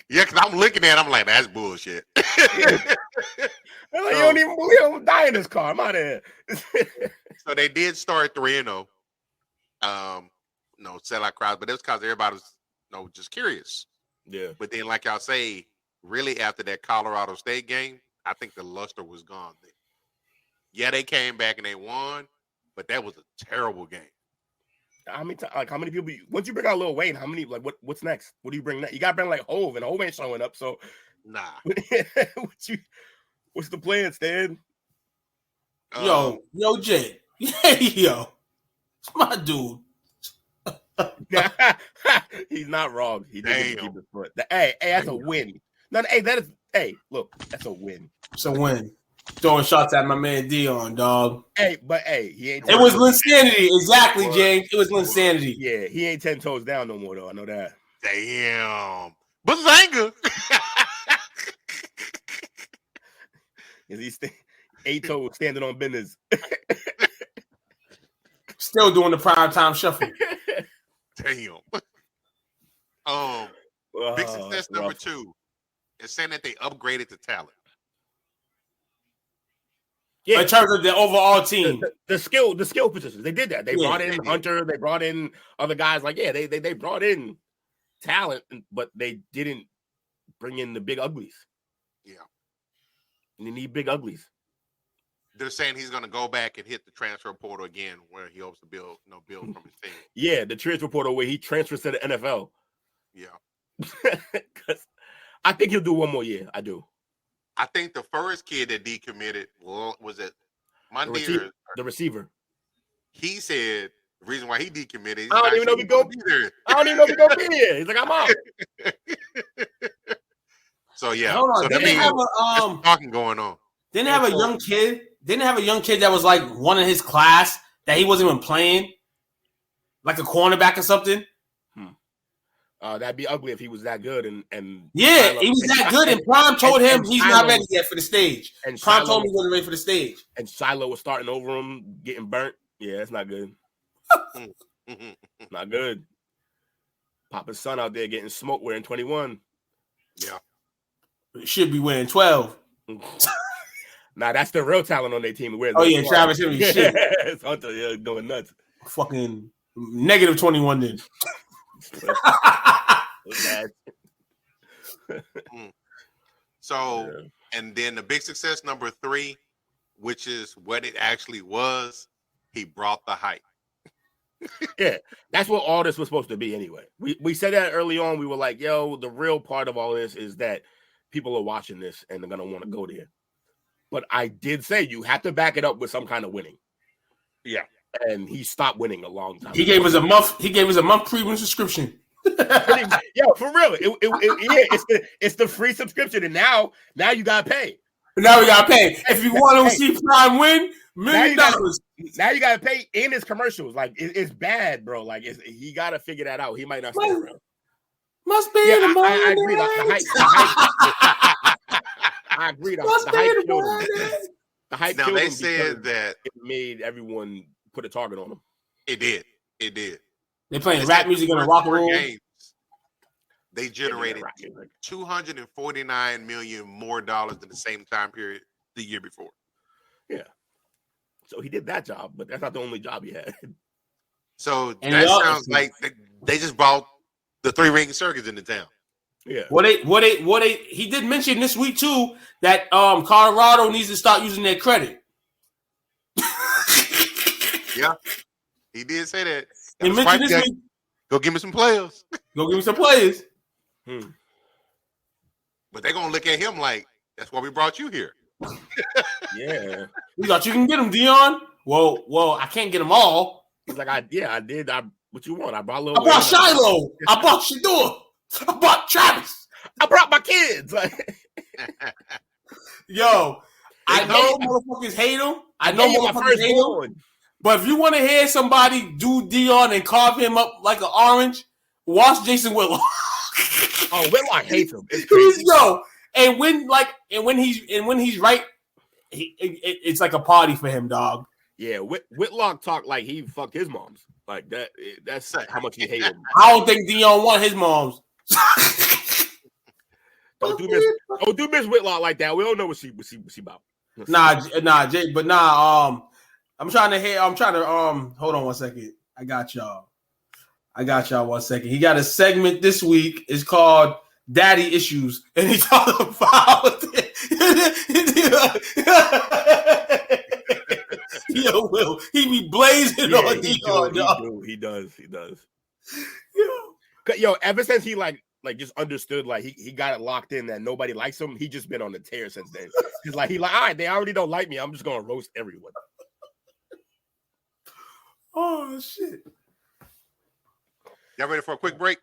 Yeah, because I'm looking at it, I'm like, that's bullshit. You don't even believe I'm dying in this car. I'm out of here. So they did start 3-0. Sellout crowds, but it was because everybody was just curious. Yeah. But then, like y'all say, really after that Colorado State game, I think the luster was gone. Yeah, they came back and they won, but that was a terrible game. How many people? Once you bring out Lil Wayne, how many? Like, what's next? What do you bring next? You got to bring like Hove, and Hove ain't showing up. So, Nah. What's the plan, Stan? Yo, Jay. Yo, it's my dude. He's not wrong. He didn't keep his foot. Hey, that's a win. No, look, that's a win. It's a win. Throwing shots at my man Deion, dog. He ain't. It was Linsanity, exactly, James. It was Linsanity. Yeah, he ain't 10 toes down no more, though. I know that. Damn. But Zanga. Is he 8 toes standing on business? Still doing the primetime shuffle. Damn. Big success number 2 is saying that they upgraded the talent. Yeah, in terms of the overall team, the skill positions, they did that. They brought in Hunter, they brought in other guys. Like, they brought in talent, but they didn't bring in the big uglies. Yeah, and they need big uglies. They're saying he's going to go back and hit the transfer portal again, where he hopes to build from his team. Yeah, the transfer portal where he transfers to the NFL. Yeah, because I think he'll do one more year. I do. I think the first kid that decommitted was it Monday? The receiver. He said the reason why he decommitted. I don't even know if he's going to be there. I don't even know if he's going to be here. He's like, I'm out. So yeah, hold on. So that means talking going on. Didn't they have a young kid? Didn't have a young kid that was like one in his class that he wasn't even playing, like a cornerback or something? That'd be ugly if he was that good. And yeah, he was that good. And Prime told him he's not ready yet for the stage. And Prime told me he wasn't ready for the stage. And Shiloh was starting over him, getting burnt. Yeah, that's not good. Not good. Papa's son out there getting smoked wearing 21. Yeah. Should be wearing 12. Nah, that's the real talent on their team. Yeah, Travis Henry. Shit. It's Hunter going nuts. Fucking negative 21 then. So, and then the big success number 3, which is what it actually was, he brought the hype. Yeah, that's what all this was supposed to be anyway. We said that early on. We were like, yo, the real part of all this is that people are watching this and they're going to want to go there. But I did say you have to back it up with some kind of winning. Yeah. And he stopped winning a long time ago. He gave us a month premium subscription. Yo, for real. It's the free subscription. And now you got to pay. Now we got to pay. If you want to see Prime win, $1 million. Now you got to pay in his commercials. Like, it's bad, bro. Like, he got to figure that out. He might not stay around. Must be the money. I agree. The hype. I agree. The hype killed him. The hype now, killed him. They said that it made everyone put a target on him. It did. They playing rap music in a rock and roll. Games, they generated $249 million more than the same time period the year before. Yeah. So he did that job, but that's not the only job he had. So that sounds like they just brought the 3-ring circus into town. Yeah. What they he did mention this week too that Colorado needs to start using their credit. Yeah. He did say that. He mentioned this week. Go give me some players. But they're gonna look at him like, that's why we brought you here. Yeah. You thought you can get him, Deion? Well, I can't get them all. He's like, I did. What you want? I brought Shiloh. I brought Shador. I brought Travis. I brought my kids. Yo, I know motherfuckers hate him. I know motherfuckers hate him. But if you want to hear somebody do Deion and carve him up like an orange, watch Jason Whitlock. Oh, Whitlock hates him. And when he's right, it's like a party for him, dog. Yeah, Whitlock talked like he fucked his moms. Like that. That's how much he hated him. I don't think Deion want his moms. Don't do Miss Whitlock like that. We don't know what she about. Nah, Jay. But I'm trying to hold on one second. I got y'all 1 second. He got a segment this week. It's called Daddy Issues, and he talking about yo, Will. He be blazing on Deion. He does. Yo. Yo, ever since he like just understood, like he got it locked in that nobody likes him, he just been on the tear since then. He's like, all right, they already don't like me. I'm just gonna roast everyone. Oh shit. Y'all ready for a quick break?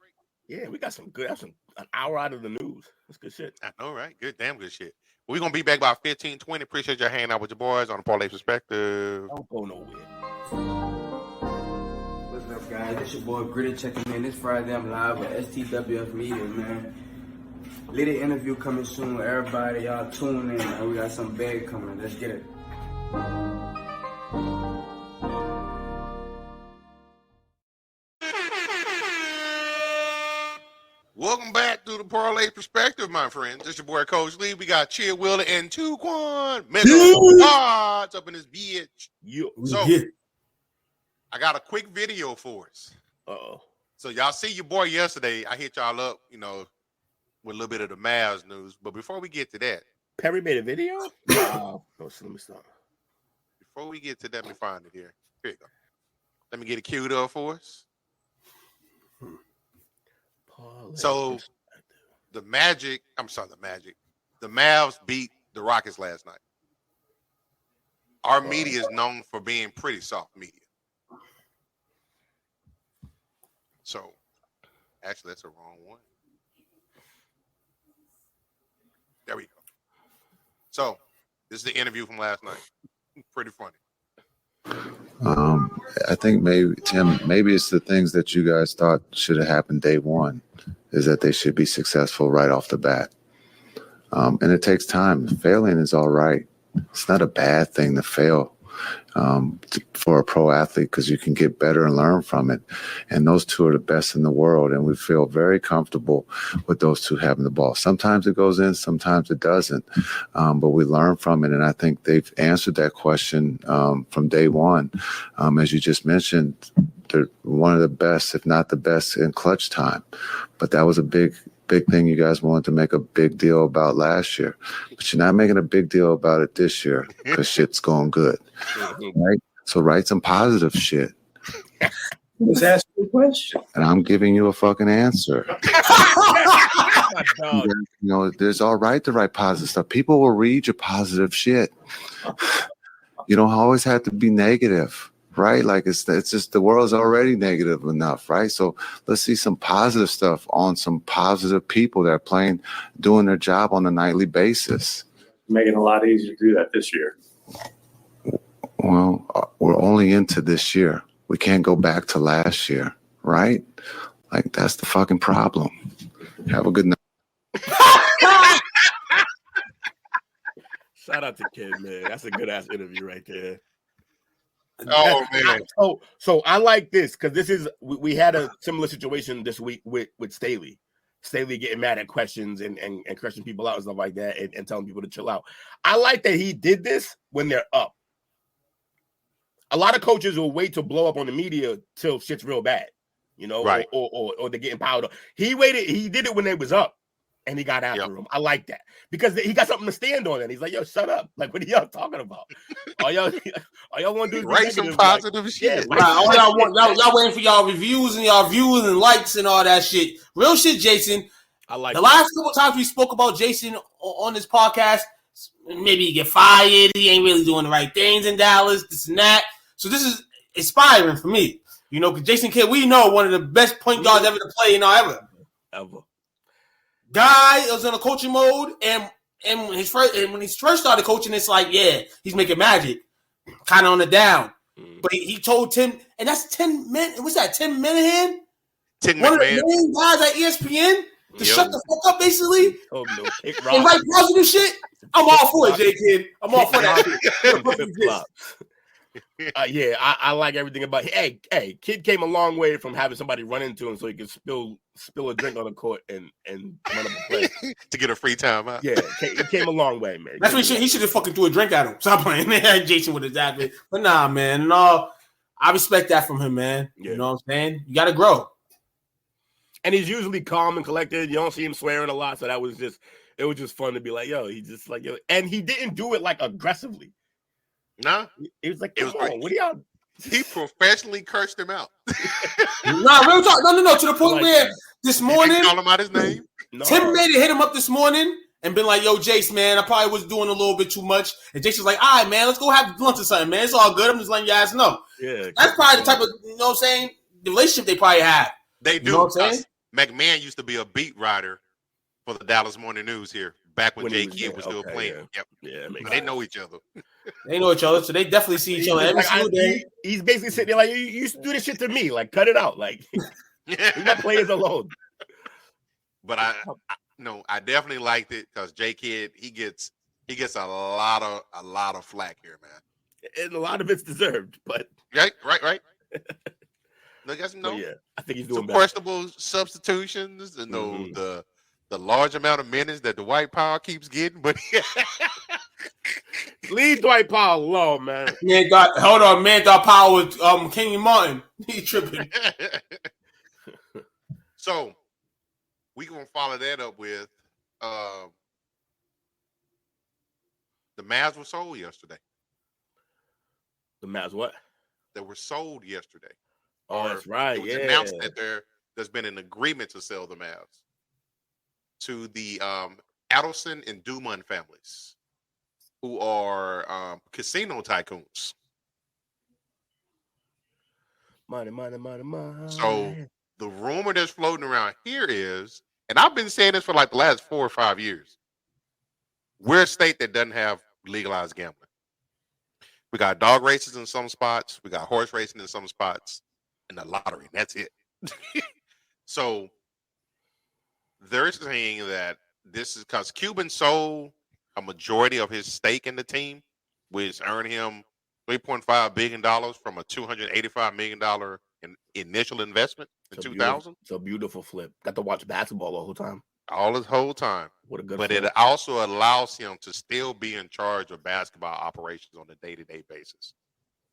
Yeah, we got some good. That's an hour out of the news. That's good shit. I know, right? Good, damn good shit. We're gonna be back by 15, 20. Appreciate y'all hanging out with your boys on the Parlay Perspective. Don't go nowhere. What's up, guys? It's your boy Giddey checking in. This Friday I'm live with STWF Media, man. Little interview coming soon. Everybody, y'all tune in, man. We got some big coming. Let's get it. Welcome back to the Parlay Perspective, my friends. It's your boy Coach Lee. We got Chia Wheeler and Tuquan. Mega odds up in this bitch. So, I got a quick video for us. Uh-oh. So, y'all see your boy yesterday. I hit y'all up, with a little bit of the Mavs news. But before we get to that. Perry made a video? Wow. Oh, so let me stop. Before we get to that, let me find it here. Here you go. Let me get it queued up for us. So the Mavs beat the Rockets last night. Our media is known for being pretty soft media. So actually that's the wrong one. There we go. So this is the interview from last night. Pretty funny. I think maybe it's the things that you guys thought should have happened day one, is that they should be successful right off the bat. And it takes time. Failing is all right. It's not a bad thing to fail for a pro athlete, because you can get better and learn from it. And those two are the best in the world. And we feel very comfortable with those two having the ball. Sometimes it goes in, sometimes it doesn't. But we learn from it. And I think they've answered that question from day one. As you just mentioned, they're one of the best, if not the best, in clutch time. But that was a big thing you guys wanted to make a big deal about last year. But you're not making a big deal about it this year because shit's going good. Right? So write some positive shit. Just ask me a question. And I'm giving you a fucking answer. There's all right to write positive stuff. People will read your positive shit. You don't always have to be negative. Right? Like it's just the world's already negative enough, right? So let's see some positive stuff on some positive people that are doing their job on a nightly basis. Making it a lot easier to do that this year. Well, we're only into this year. We can't go back to last year, right? Like that's the fucking problem. Have a good night. Shout out to Kid, man. That's a good ass interview right there. Oh man! So I like this because this is we had a similar situation this week with Staley. Staley getting mad at questions and cursing people out and stuff like that and telling people to chill out. I like that he did this when they're up. A lot of coaches will wait to blow up on the media till shit's real bad, right? Or they're getting piled up. He waited. He did it when they was up. And he got after him. I like that because he got something to stand on. And he's like, "Yo, shut up! Like, what are y'all talking about? All y'all want to do is write some positive shit. Yeah, all y'all waiting for y'all reviews and y'all views and likes and all that shit. Real shit, Jason. I like the last couple times we spoke about Jason on this podcast. Maybe he get fired. He ain't really doing the right things in Dallas. This and that. So this is inspiring for me. Because Jason Kidd, we know one of the best point guards ever to play ever. Guy was in a coaching mode, and when he first started coaching, it's like, yeah, he's making magic, kind of on the down. But he told Tim, and that's 10 men. What's that? 10 Minahan? One of the main guys at ESPN to shut the fuck up, basically. Oh no, and write positive shit. I'm all for it, J Kid. I'm all for that shit. Yeah, I like everything about it. Hey, Kid came a long way from having somebody run into him so he could spill a drink on the court and run up a play to get a free time out. Yeah, he came a long way, man. That's what he should have fucking threw a drink at him. Stop playing, man. Jason with his dad, but nah, man. No, I respect that from him, man. Yeah. You know what I'm saying? You got to grow. And he's usually calm and collected. You don't see him swearing a lot, so it was just fun to be like, yo, he's just like, yo, and he didn't do it like aggressively. Nah, He was like, it was "Come on, what are y'all?" He professionally cursed him out. Nah, real talk. No. To the point like where that. this He morning, didn't call him out his name. No. Tim made it hit him up this morning and been like, "Yo, Jace, man, I probably was doing a little bit too much." And Jace was like, "All right, man, let's go have lunch or something, man. It's all good. I'm just letting you guys know." Yeah, That's probably the type of, you know what I'm saying, the relationship they probably have. They do. You know what I'm saying? McMahon used to be a beat writer for the Dallas Morning News here back when Jay Kidd was still playing. Yeah. Yep. Yeah, But they know each other. They know each other, so they definitely see each other every single day. He's basically sitting there like, "You used to do this shit to me. Like, cut it out. Like, leave my players alone." But I definitely liked it because Jay Kidd, he gets a lot of flack here, man. And a lot of it's deserved, but right. Look, yeah, I think he's doing some better. questionable substitutions and the large amount of minutes that the White Power keeps getting, but leave Dwight Powell alone, man. Hold on, man. Got power with Kenny Martin. He tripping. So we gonna follow that up with the Mavs were sold yesterday. The Mavs what? They were sold yesterday. Oh, that's right. It was Yeah. announced that there's been an agreement to sell the Mavs to the Adelson and Dumont families, who are casino tycoons. Money. So the rumor that's floating around here is, and I've been saying this for like the last 4 or 5 years, we're a state that doesn't have legalized gambling. We got dog races in some spots, we got horse racing in some spots, and the lottery. That's it. So they're saying that this is because Cuban sold a majority of his stake in the team, which earned him $3.5 billion from a $285 million initial investment in 2000. It's a beautiful flip. Got to watch basketball the whole time. All his whole time. What a good But flip. it also allows him to still be in charge of basketball operations on a day-to-day basis.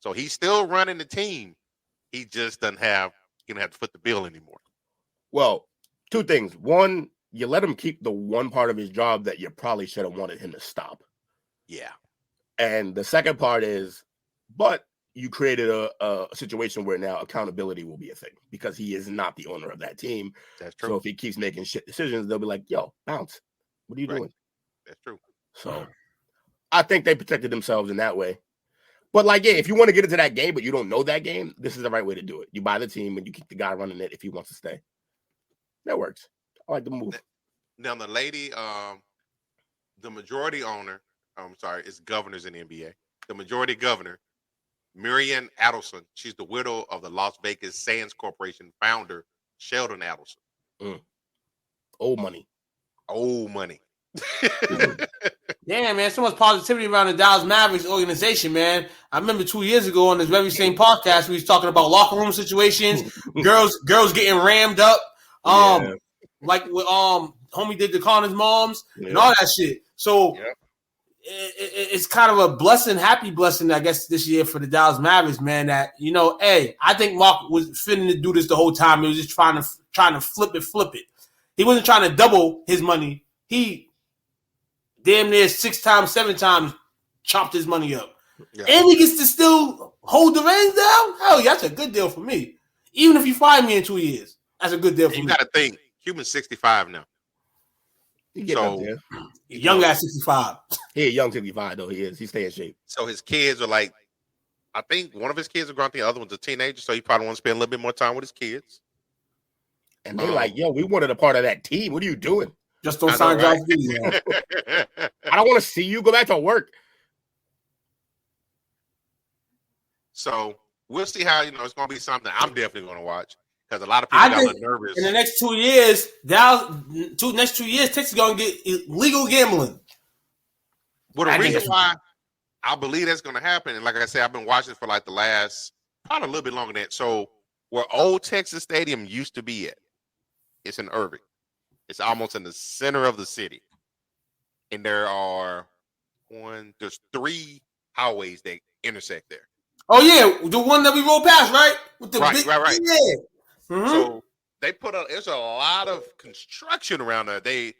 So he's still running the team. He just doesn't have to foot the bill anymore. Well, two things. One, you let him keep the one part of his job that you probably should have wanted him to stop. Yeah. And the second part is, but you created a situation where now accountability will be a thing because he is not the owner of that team. That's true. So if he keeps making shit decisions, they'll be like, "Yo, bounce. What are you doing?" That's true. So I think they protected themselves in that way. But like, yeah, if you want to get into that game, but you don't know that game, this is the right way to do it. You buy the team and you keep the guy running it if he wants to stay. That works. I like the move. Now the lady, the majority owner, it's governors in the NBA. The majority governor, Marian Adelson, she's the widow of the Las Vegas Sands Corporation founder, Sheldon Adelson. Old money. Damn, man, so much positivity around the Dallas Mavericks organization, man. I remember 2 years ago on this very same podcast, we was talking about locker room situations, girls getting rammed up, like with homie did to Connor's moms and all that shit. So it's kind of a blessing, happy blessing, I guess, this year for the Dallas Mavericks, man. That I think Mark was fitting to do this the whole time. He was just trying to flip it. He wasn't trying to double his money. He damn near 6 times, 7 times chopped his money up. Yeah. And he gets to still hold the reins down? Hell yeah, that's a good deal for me. Even if you fire me in 2 years, that's a good deal for me. You got to think, Cuban's 65 now. So young guy 65. He a young 65 though. He is. He stay in shape. So his kids are like, I think one of his kids are grown, the other one's a teenager, so he probably want to spend a little bit more time with his kids. And they're like, "Yo, we wanted a part of that team. What are you doing? Just don't sign Josh Giddey." I don't want to see you go back to work." So we'll see how it's going to be something I'm definitely going to watch because a lot of people got a little nervous. In the next 2 years, next 2 years, Texas is going to get legal gambling. Well, the reason why I believe that's going to happen, and like I said, I've been watching for like the last probably a little bit longer than that. So where old Texas Stadium used to be at, it's in Irving. It's almost in the center of the city. And there's 3 highways that intersect there. Oh, yeah. The one that we rode past, right? With the right. Yeah. Mm-hmm. So they there's a lot of construction around there. There's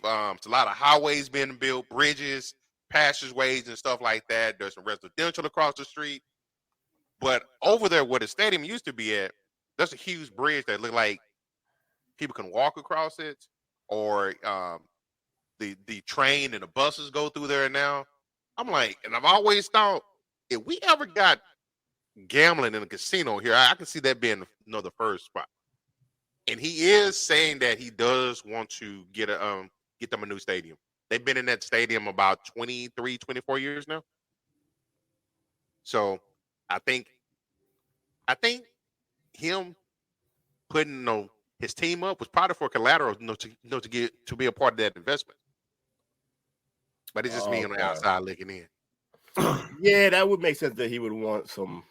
a lot of highways being built, bridges, passageways and stuff like that. There's some residential across the street. But over there where the stadium used to be at, there's a huge bridge that look like people can walk across it, or the train and the buses go through there now. I'm like, and I've always thought, if we ever got gambling in a casino here, I can see that being another first spot. And he is saying that he does want to get them a new stadium. They've been in that stadium about 23, 24 years now. So I think him putting his team up was probably for collateral, to be a part of that investment. But it's just me on the outside looking in. Yeah, that would make sense that he would want some.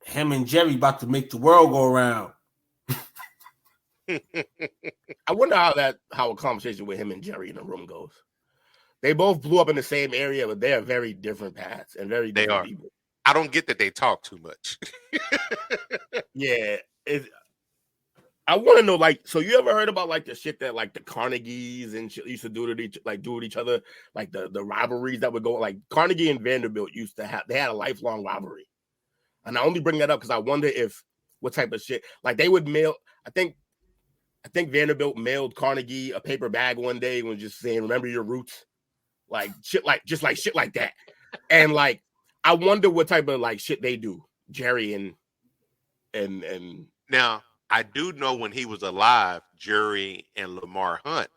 Him and Jerry about to make the world go around. I wonder how a conversation with him and Jerry in the room goes. They both blew up in the same area, but they are very different paths and very different people. I don't get that they talk too much. Yeah. I want to know, like, so you ever heard about like the shit that like the Carnegies and shit used to do with each other, like the rivalries that would go, like Carnegie and Vanderbilt used to have, they had a lifelong rivalry. And I only bring that up because I wonder what type of shit, like they would mail, I think Vanderbilt mailed Carnegie a paper bag one day and was just saying, remember your roots, like shit like that. And like, I wonder what type of like shit they do, Jerry and now I do know when he was alive, Jerry and Lamar Hunt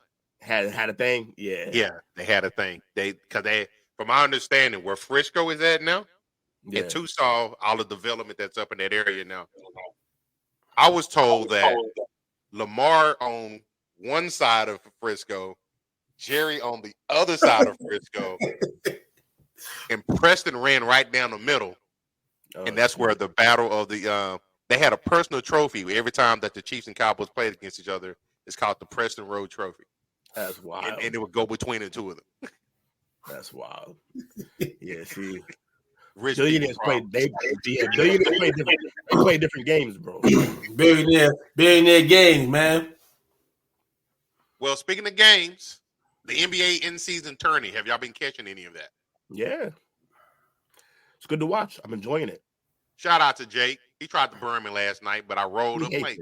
had a thing. Yeah, they had a thing. Because from my understanding, where Frisco is at now, in Tucson, all the development that's up in that area now. I was told that Lamar on one side of Frisco, Jerry on the other side of Frisco, and Preston ran right down the middle. And that's where the battle of they had a personal trophy every time that the Chiefs and Cowboys played against each other. It's called the Preston Road Trophy. That's wild. And it would go between the two of them. That's wild. Yeah, see. Rich billionaires play different games, bro. Billionaire games, man. Well, speaking of games, the NBA in-season tourney. Have y'all been catching any of that? Yeah. It's good to watch. I'm enjoying it. Shout out to Jake. He tried to burn me last night, but I rolled him like,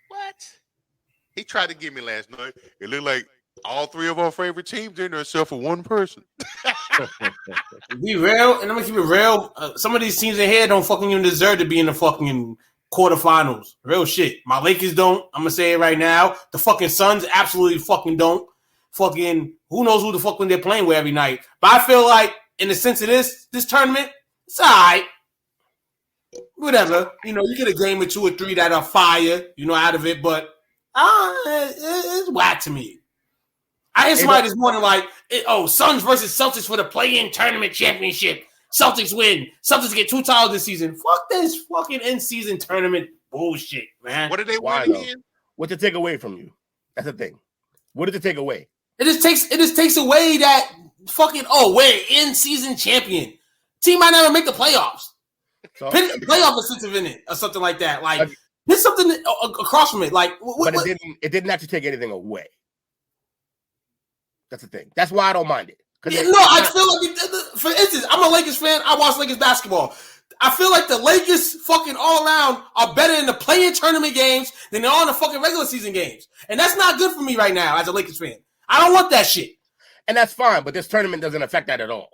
what? He tried to get me last night. It looked like all three of our favorite teams in there except for one person. Be real, and I'm gonna keep it real. Some of these teams in here don't fucking even deserve to be in the fucking quarterfinals. Real shit. My Lakers don't. I'm gonna say it right now. The fucking Suns absolutely fucking don't. Fucking who knows who the fuck when they're playing with every night. But I feel like in the sense of this tournament, it's all right. Whatever. You get a game or 2 or 3 that are fire, out of it, but it's whack to me. I hear somebody this morning like, Suns versus Celtics for the play-in tournament championship. Celtics win. Celtics get 2 titles this season. Fuck this fucking in-season tournament bullshit, man. What did they win again? What to take away from you? That's the thing. What did it take away? It just takes away that fucking, we're in-season champion. Team might never make the playoffs. So, playoff incentive in it or something like that. Like, there's something across from it. Like, it didn't actually take anything away. That's the thing. That's why I don't mind it. I feel like, for instance, I'm a Lakers fan. I watch Lakers basketball. I feel like the Lakers fucking all around are better in the play-in tournament games than they are in the fucking regular season games. And that's not good for me right now as a Lakers fan. I don't want that shit. And that's fine, but this tournament doesn't affect that at all.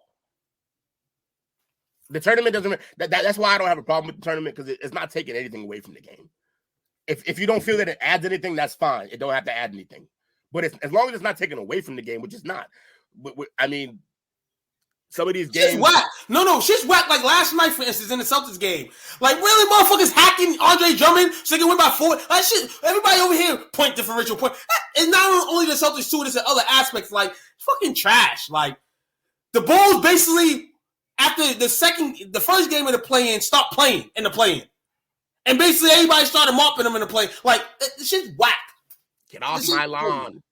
The tournament doesn't. That's why I don't have a problem with the tournament, because it's not taking anything away from the game. If you don't feel that it adds anything, that's fine. It don't have to add anything. But as long as it's not taken away from the game, which is not. But I mean, some of these games. Shit's whack. No, shit's whack. Like last night, for instance, in the Celtics game. Like, really, motherfuckers hacking Andre Drummond so they can win by 4. Like, shit, everybody over here point differential point. It's not only the Celtics, too. It's in other aspects. Like, it's fucking trash. Like, the Bulls basically, after the first game of the play-in, stopped playing in the play-in. And basically, everybody started mopping them in the play. Like, this shit's whack. Get off my lawn.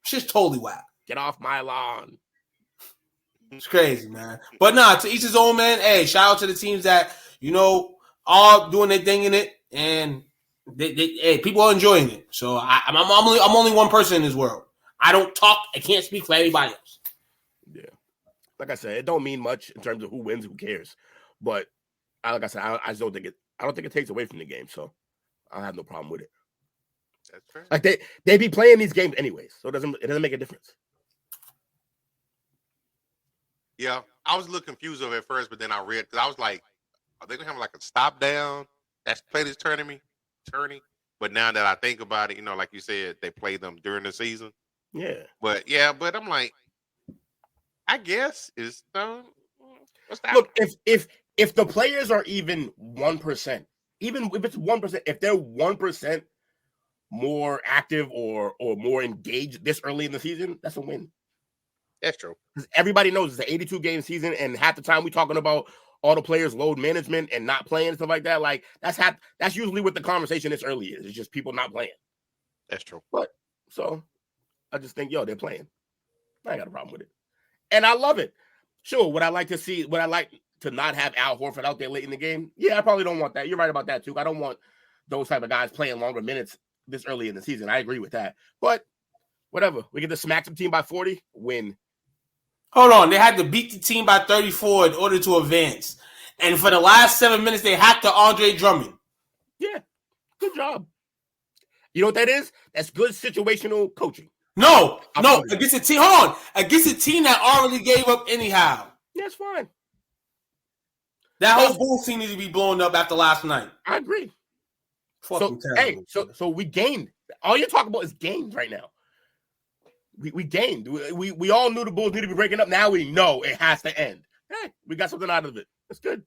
Shit's totally whack. Get off my lawn. It's crazy, man. But nah, to each his own, man. Hey, shout out to the teams that, are doing their thing in it. And hey, people are enjoying it. So I'm only one person in this world. I don't talk. I can't speak for anybody else. Like I said, it don't mean much in terms of who wins, who cares. But like I said, I just don't think it. I don't think it takes away from the game, so I have no problem with it. That's fair. Like they be playing these games anyways, so it doesn't make a difference. Yeah, I was a little confused over at first, but then I read because I was like, are they gonna have like a stop down that's play this tourney? But now that I think about it, like you said, they play them during the season. Yeah. But I'm like, I guess it's look, if the players are even 1%, even if it's 1%, if they're 1% more active or more engaged this early in the season, that's a win. That's true. Because everybody knows it's an 82-game season, and half the time we're talking about all the players load management and not playing and stuff like that. Like that's usually what the conversation this early is. It's just people not playing. That's true. But so I just think, they're playing. I ain't got a problem with it. And I love it. Sure, would I like to not have Al Horford out there late in the game? Yeah, I probably don't want that. You're right about that, too. I don't want those type of guys playing longer minutes this early in the season. I agree with that. But whatever. We get to smack some team by 40, win. Hold on. They had to beat the team by 34 in order to advance. And for the last 7 minutes, they hacked to Andre Drummond. Yeah. Good job. You know what that is? That's good situational coaching. No. Against a team. Hold on. Against a team that already gave up anyhow. That's fine. That whole Bulls team needs to be blown up after last night. I agree. Fucking terrible. So we gained. All you're talking about is gains right now. We gained. We all knew the Bulls need to be breaking up. Now we know it has to end. Hey, we got something out of it. That's good.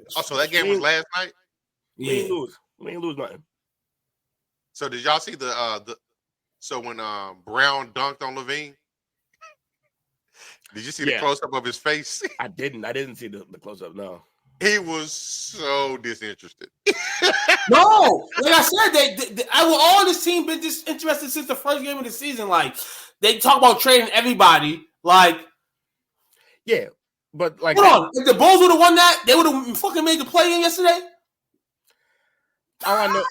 So that game was last night? We ain't lose nothing. So did y'all see so when Brown dunked on Levine? Did you see the close-up of his face? I didn't see the close-up, no. He was so disinterested. No, like I said, all this team been disinterested since the first game of the season. Like they talk about trading everybody. Like, yeah, but like, hold on, if the Bulls would have won that, they would have fucking made the play-in yesterday. All I know,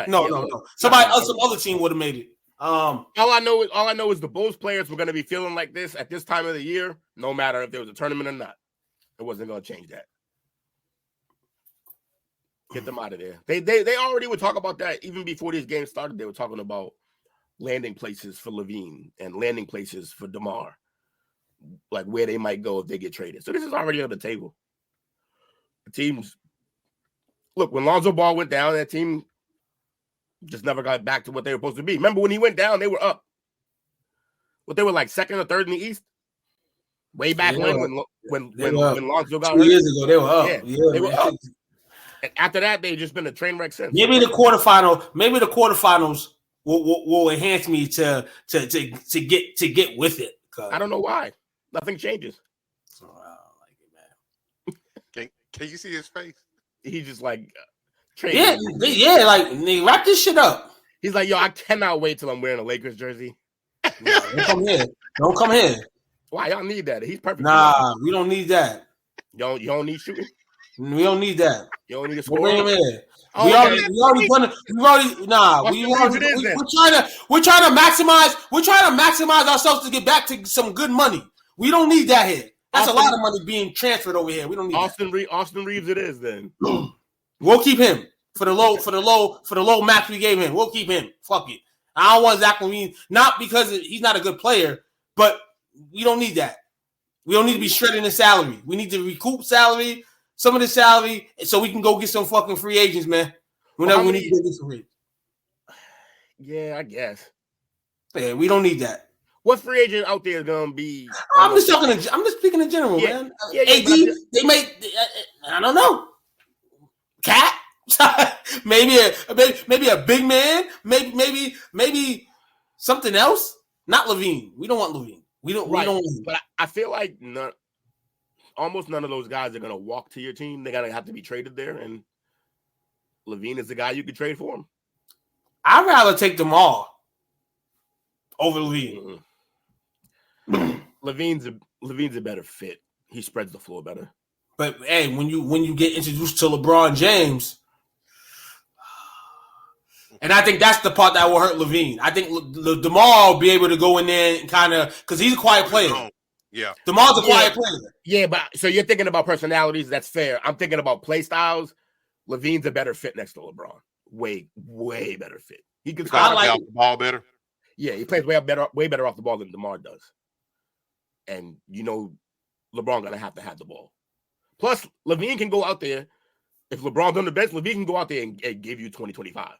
no. Some other team would have made it. All I know is the Bulls players were going to be feeling like this at this time of the year, no matter if there was a tournament or not. It wasn't going to change that. Get them out of there. They already would talk about that even before these games started. They were talking about landing places for Levine and landing places for DeMar, like where they might go if they get traded. So this is already on the table. The teams, look, when Lonzo Ball went down, that team just never got back to what they were supposed to be. Remember when he went down, they were up. What, they were like second or third in the East? Way back when Lonzo got hurt. 2 years ago, they were up. Yeah, they were up. And after that, they've just been a train wreck since. Maybe the quarterfinals will enhance me to get with it. I don't know why. Nothing changes. Oh, I don't like it, man. Can you see his face? He's just like, yeah, like they wrap this shit up. He's like, yo, I cannot wait till I'm wearing a Lakers jersey. No, don't come here. Why? Y'all need that. He's perfect. Nah, we don't need that. You don't need shooting. We don't need that. You don't need to score. Bring him in. We're trying to maximize ourselves to get back to some good money. We don't need that here. That's a lot of money being transferred over here. We don't need Austin Reeves. It is then. We'll keep him for the low max we gave him. We'll keep him. Fuck it. I don't want Zach Levine, not because he's not a good player, but we don't need that. We don't need to be shredding his salary. We need to recoup salary. Some of the salary, so we can go get some fucking free agents, man. Whenever we need to get some free. Yeah, I guess. Yeah, we don't need that. What free agent out there is gonna be? I'm just speaking in general, man. AD, they may. I don't know. Cat, maybe a big man, maybe something else. Not Levine. We don't want Levine. We don't. But I feel like almost none of those guys are going to walk to your team. They're going to have to be traded there, and Levine is the guy you could trade for him. I'd rather take them all over Levine. Levine's a better fit. He spreads the floor better. But hey, when you get introduced to LeBron James, and I think that's the part that will hurt Levine. I think DeMar will be able to go in there and kind of, because he's a quiet player. Yeah. DeMar's a quiet player. Yeah, but so you're thinking about personalities. That's fair. I'm thinking about play styles. Levine's a better fit next to LeBron. Way better fit. He can play off the ball better. Yeah, he plays way better off the ball than DeMar does. And LeBron gonna have to have the ball. Plus, Levine can go out there. If LeBron's on the bench, Levine can go out there and give you 20, 25.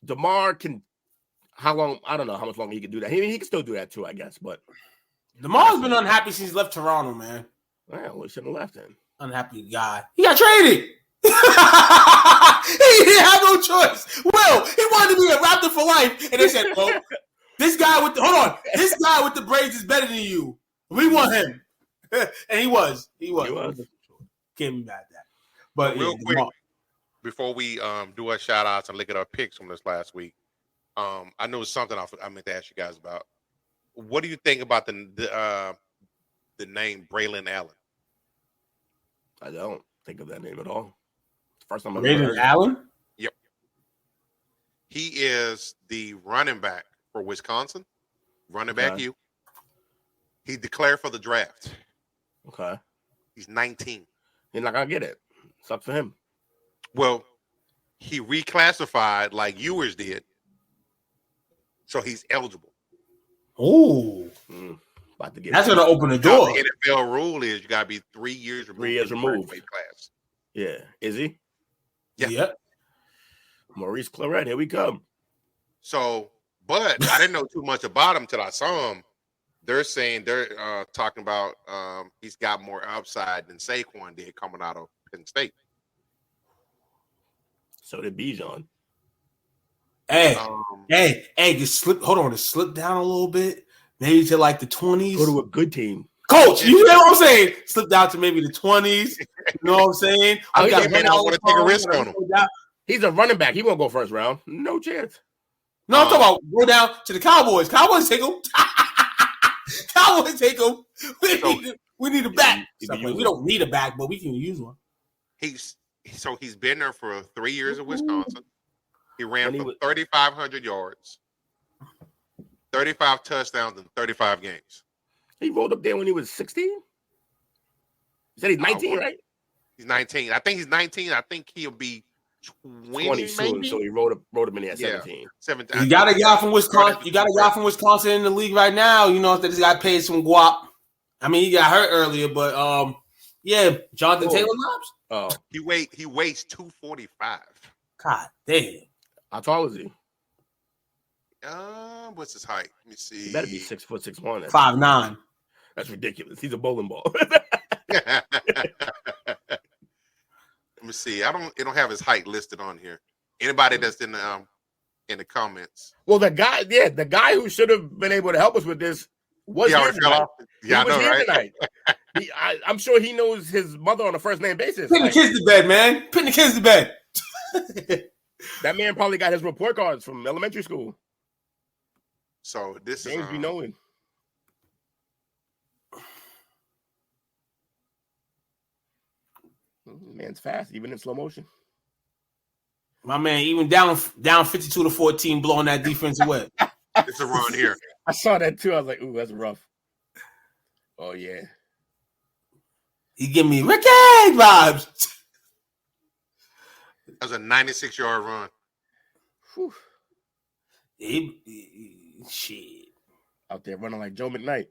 DeMar can. How long? I don't know how much longer he can do that. He can still do that too, I guess. But DeMar's been unhappy since he left Toronto, man. Well, he shouldn't have left then. Unhappy guy. He got traded. He didn't have no choice. Well, he wanted to be a Raptor for life, and they said, "Oh, this guy with the braids is better than you. We want him." And he was. Can't be mad at that. But real quick, before we do our shout outs and look at our picks from this last week, I know something I meant to ask you guys about. What do you think about the name Braylon Allen? I don't think of that name at all. First time I've Braylon Allen? Yep. He is the running back for Wisconsin. Running back you. He declared for the draft. Okay. He's 19. He's not gonna get it. It's up for him. Well, he reclassified like yours did. So he's eligible. Oh. About to get That's going to open the door. The NFL rule is you got to be 3 years removed. 3 years removed. Class. Yeah. Is he? Yeah. Yep. Maurice Claret, here we come. So, but I didn't know too much about him till I saw him. They're saying they're talking about he's got more upside than Saquon did coming out of Penn State. So did Bijan. Hey, just slip. Hold on, to slip down a little bit, maybe to like the 20s. Go to a good team, coach. You know what I'm saying? Slip down to maybe the 20s. You know what I'm saying? I want to take a risk on him. He's a running back. He won't go first round. No chance. No, I'm talking about go down to the Cowboys. Cowboys take him. Cowboys take him. We need a back. We don't need a back, but we can use one. He's been there for 3 years in Wisconsin. He ran for 3,500 yards, 35 touchdowns in 35 games. He rolled up there when he was 16? You said he's 19, right? He's 19. I think he's 19. I think he'll be 20 soon. maybe. So he rolled him in at 17. 17. You got a guy from Wisconsin. You got a guy from Wisconsin in the league right now. You know that this guy paid some guap. I mean, he got hurt earlier, but Jonathan Taylor Knobs. Oh, he weighs 245. God damn. How tall is he? What's his height? Let me see. He better be 6'1". 5'9". That's ridiculous. He's a bowling ball. Let me see. It don't have his height listed on here. Anybody that's in the comments. Well, the guy who should have been able to help us with this was here tonight. Yeah, I know, right? Tonight. I'm sure he knows his mother on a first name basis. Putting the kids to bed, man. Putting the kids to bed. That man probably got his report cards from elementary school. So this James be knowing. Man's fast, even in slow motion. My man, even down 52-14, blowing that defense away. It's a run here. I saw that too. I was like, ooh, that's rough. Oh yeah. He give me Ricky vibes. That was a 96-yard run. Whew. Shit. Out there running like Joe McKnight.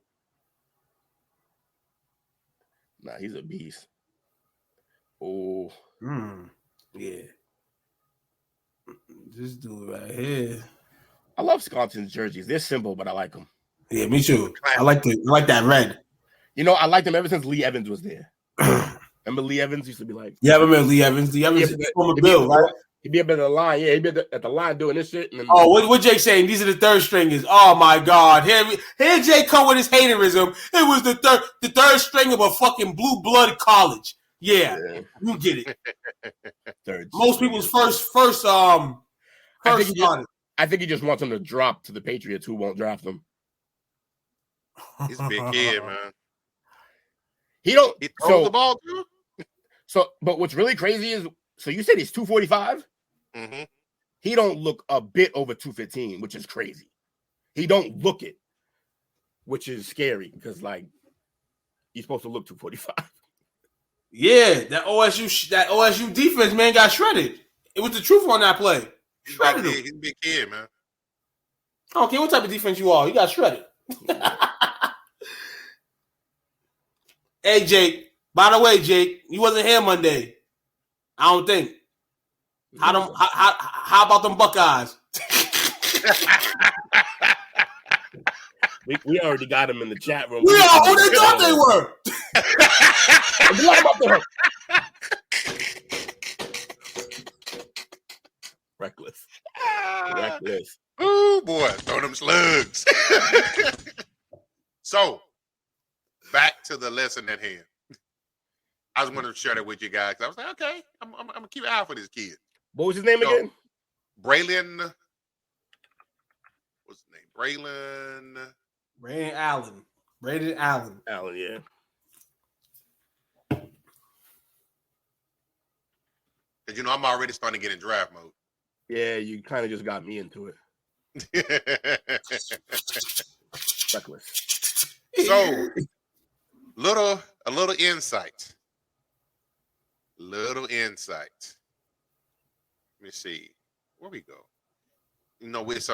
Nah, he's a beast. Oh. Yeah. This dude right here. I love Wisconsin's jerseys. They're simple, but I like them. Yeah, me too. I like that red. You know, I liked them ever since Lee Evans was there. Remember Lee Evans used to be like, yeah, I remember Lee Evans. Lee Evans from a Bill, right? He'd be up at the line. Yeah, he'd be at the line doing this shit. And then, what Jake saying? These are the third stringers. Oh my God! Here Jake come with his haterism. It was the third string of a fucking blue blood college. Yeah. You get it. Most people's first I think he just wants him to drop to the Patriots, who won't draft him. He's a big kid, man. He throws the ball too. But what's really crazy is, so you said he's 245. Mm-hmm. He don't look a bit over 215, which is crazy. He don't look it. which is scary because like you're supposed to look 245. Yeah, that OSU defense, man, got shredded. It was the truth on that play. Shredded him. He's a big kid, man. I don't care what type of defense you are. You got shredded. Hey, Jake. By the way, Jake, you wasn't here Monday. I don't think. How about them Buckeyes? we already got him in the chat room. We are who they thought they were. Reckless. Ooh, boy, throw them slugs. So, back to the lesson at hand. I just wanted to share that with you guys. I was like, okay, I'm gonna keep an eye out for this kid. What was his name again? Braylon. What's his name? Braylon Allen. Braden Allen. Allen, yeah. Because I'm already starting to get in draft mode. Yeah, you kind of just got me into it. Reckless. So, a little insight. Let me see. Where we go? It's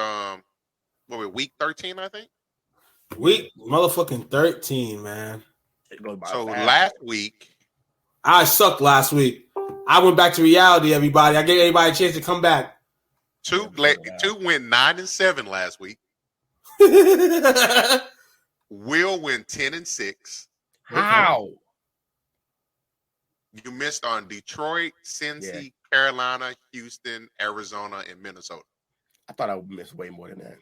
we're week 13, I think. Week motherfucking 13, man. So last week, I sucked last week. I went back to reality, everybody. I gave everybody a chance to come back. Two went 9-7 last week. Will win 10-6. How? You missed on Detroit, Cincy, Carolina, Houston, Arizona, and Minnesota. I thought I would miss way more than that.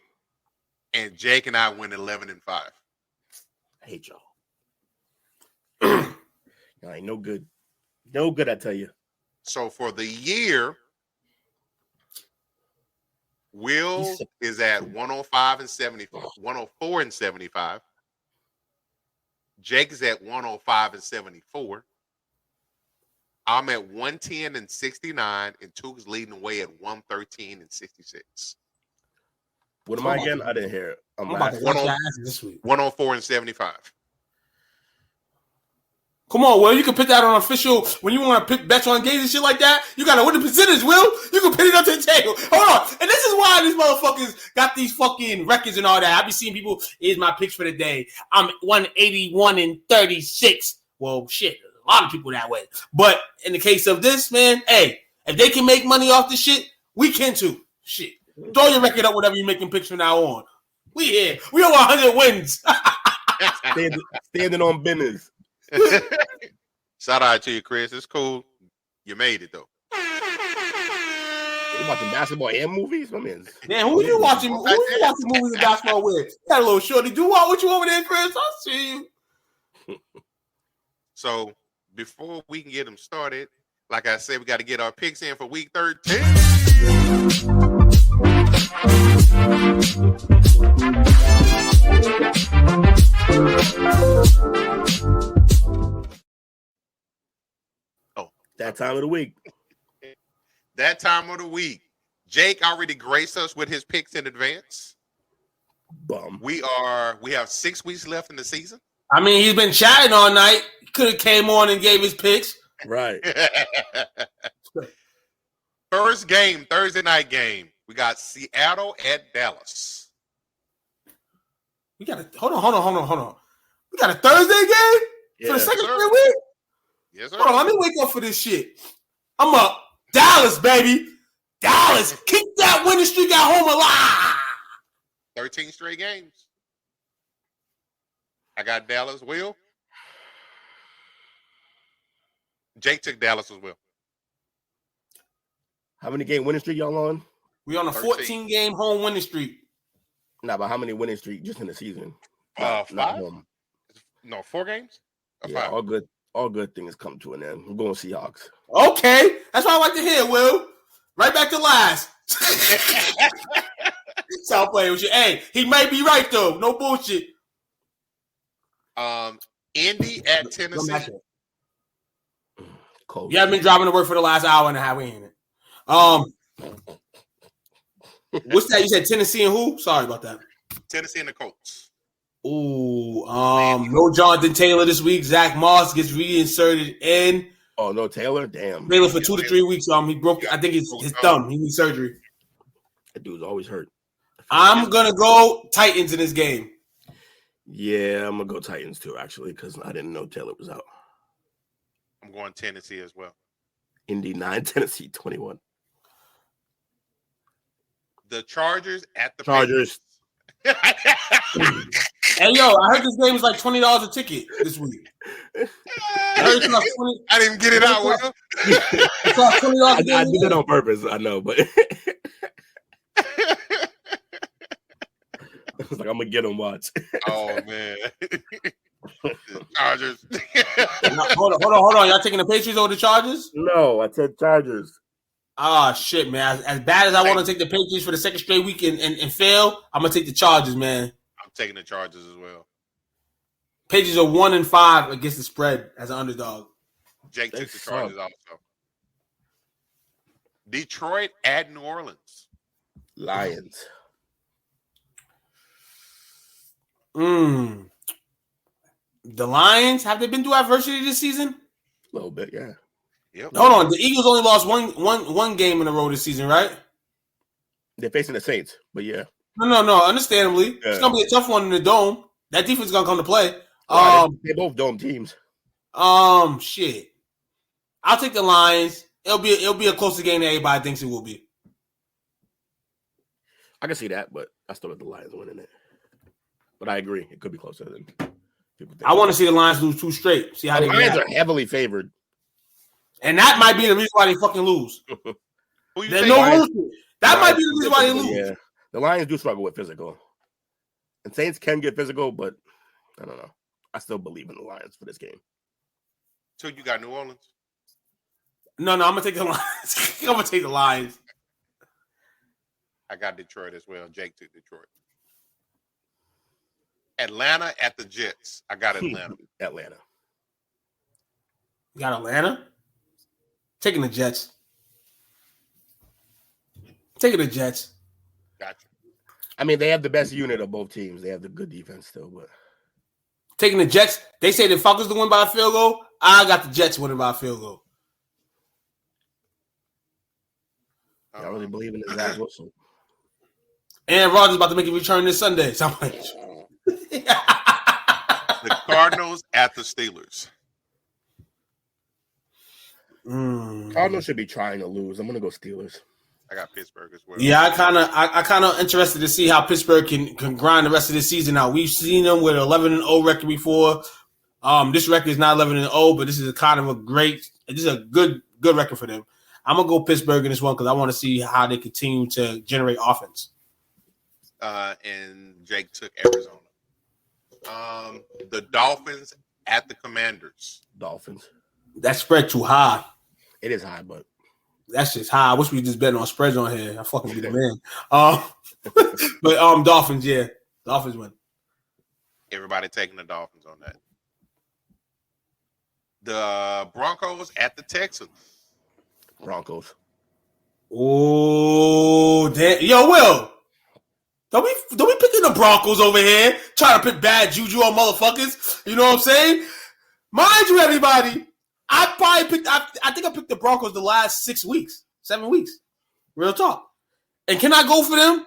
And Jake and I went 11-5. I hate y'all. Y'all ain't no good. No good, I tell you. So for the year, Will is at 104-75. Jake is at 105-74. I'm at 110-69, and Took's leading the way at 113-66. What am I again? I didn't hear it. I'm about to watch your ass this week. 104-75. Come on, Will. You can put that on official when you want to bet on games and shit like that. You got to win the percentage, Will. You can put it up to the table. Hold on. And this is why these motherfuckers got these fucking records and all that. I be seeing people, here's my picks for the day. I'm 181-36. Well, shit. A lot of people that way. But in the case of this, man, hey, if they can make money off this shit, we can too. Shit. Throw your record up whatever you're making picks from now on. We here. We over 100 wins. Standing on business. Shout out to you, Chris. It's cool. You made it though. You watching basketball and movies? My man. Man, who you watching? Who you watching movies and basketball with? You got a little shorty. Do what you over there, Chris? I see you. So before we can get them started, like I said, we got to get our picks in for week 13. That time of the week. That time of the week. Jake already graced us with his picks in advance. Bum. We have 6 weeks left in the season. I mean, he's been chatting all night. He could have came on and gave his picks. Right. First game, Thursday night game. We got Seattle at Dallas. We got hold on. We got a Thursday game for the second straight week. Yes, sir. Hold on, let me wake up for this shit. I'm up. Dallas, baby. Dallas. Keep that winning streak at home alive. 13 straight games. I got Dallas. Will? Jake took Dallas as well. How many game winning streak y'all on? We on a 14-game home winning streak. Nah, but how many winning streak just in the season? 5? No, 4 games? Yeah, 5? All good things come to an end. I'm going Seahawks. Okay. That's what I like to hear, Will. Right back to last. South playing with you. Hey, he might be right, though. No bullshit. Indy at Tennessee. Cold. You haven't been dropping the word for the last hour and a half. We ain't it. What's that? You said Tennessee and who? Sorry about that. Tennessee and the Colts. Ooh, no Jonathan Taylor this week. Zach Moss gets reinserted in. Oh, no Taylor? Damn. Taylor for 2 to 3 weeks. He broke, I think, his thumb. He needs surgery. That dude's always hurt. I'm going to go Titans in this game. Yeah, I'm going to go Titans too, actually, because I didn't know Taylor was out. I'm going Tennessee as well. Indy 9, Tennessee 21. The Chargers at the Chargers. Hey, yo, I heard this game is like $20 a ticket this week. I didn't get it out, Will. I did it on purpose, I know, but I was like, I'm going to get them watch. Oh, man. Chargers. Hold on. Y'all taking the Patriots over the Chargers? No, I said Chargers. Ah, shit, man. As bad as I want to take the Patriots for the second straight week and fail, I'm going to take the Chargers, man. I'm taking the Chargers as well. Patriots are 1-5 against the spread as an underdog. Jake took the Chargers also. Detroit at New Orleans. Lions. The Lions, have they been through adversity this season? A little bit, yeah. Yep. Hold on. The Eagles only lost one game in a row this season, right? They're facing the Saints, but yeah. No. Understandably. Yeah. It's going to be a tough one in the Dome. That defense is going to come to play. They're both Dome teams. Shit. I'll take the Lions. It'll be a closer game than everybody thinks it will be. I can see that, but I still got the Lions winning it. But I agree. It could be closer than people think. I want to see the Lions lose 2 straight. See how the Lions are heavily favored. And that might be the reason why they fucking lose. There's no rules. That might be the reason why they lose. Yeah. The Lions do struggle with physical. And Saints can get physical, but I don't know. I still believe in the Lions for this game. So you got New Orleans? No, I'm going to take the Lions. I'm going to take the Lions. I got Detroit as well. Jake took Detroit. Atlanta at the Jets. I got Atlanta. Atlanta. You got Atlanta? Taking the Jets. Gotcha. I mean, they have the best unit of both teams. They have the good defense still, but taking the Jets. They say the Falcons to win by a field goal. I got the Jets winning by a field goal. I don't really believe in Zach Wilson. And Rodgers about to make a return this Sunday. So I'm like, the Cardinals at the Steelers. Cardinals should be trying to lose. I'm gonna go Steelers. I got Pittsburgh as well. Yeah, I kind of interested to see how Pittsburgh can grind the rest of the season out. We've seen them with an 11-0 record before. This record is not 11-0, but this is a good record for them. I'm gonna go Pittsburgh in this one because I want to see how they continue to generate offense. And Jake took Arizona. The Dolphins at the Commanders. Dolphins. That spread too high. It is high, but that's just high. I wish we just betting on spreads on here. I fucking be the man. But Dolphins, yeah. Dolphins win. Everybody taking the Dolphins on that. The Broncos at the Texans. Broncos. Oh, damn. Yo, Will. Don't be picking the Broncos over here, trying to pick bad juju on motherfuckers. You know what I'm saying? Mind you, everybody, I think I picked the Broncos the last 7 weeks. Real talk. And can I go for them?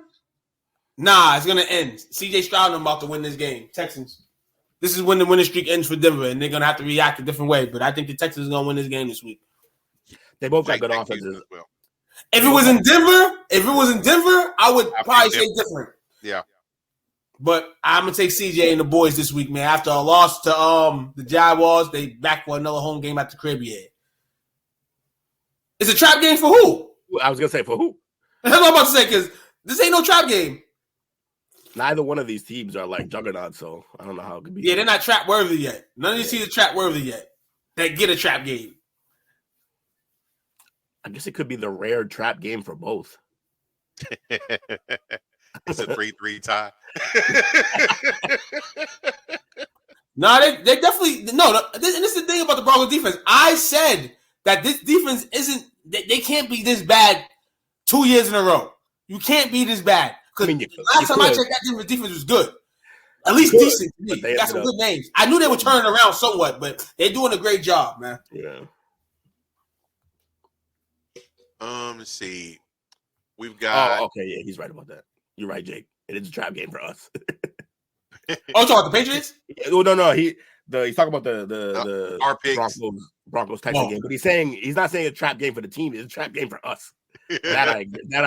Nah, it's going to end. CJ Stroud and about to win this game. Texans. This is when the winning streak ends for Denver, and they're going to have to react a different way. But I think the Texans are going to win this game this week. They both got good offenses. Well. If it was in Denver, I would probably say different. Yeah. But I'm going to take CJ and the boys this week, man. After a loss to the Jaguars, they back for another home game at the crib here. It's a trap game for who? I was going to say for who? That's what I'm about to say, because this ain't no trap game. Neither one of these teams are like juggernauts, so I don't know how it could be. Yeah, they're not trap worthy yet. None of these teams are trap worthy yet. That get a trap game. I guess it could be the rare trap game for both. It's a 3-3 tie. No, they definitely no. And this is the thing about the Broncos defense. I said that this defense isn't. They can't be this bad 2 years in a row. You can't be this bad because last time I checked, that defense was good. At least Good, decent. but They got some good names. I knew they were turning around somewhat, but they're doing a great job, man. Yeah. Let's see. We've got. Oh, okay, yeah, he's right about that. You're right, Jake. It is a trap game for us. Oh, talking about the Patriots? Oh no, he's talking about the our picks. Broncos Texans game, but he's not saying a trap game for the team. It's a trap game for us. That I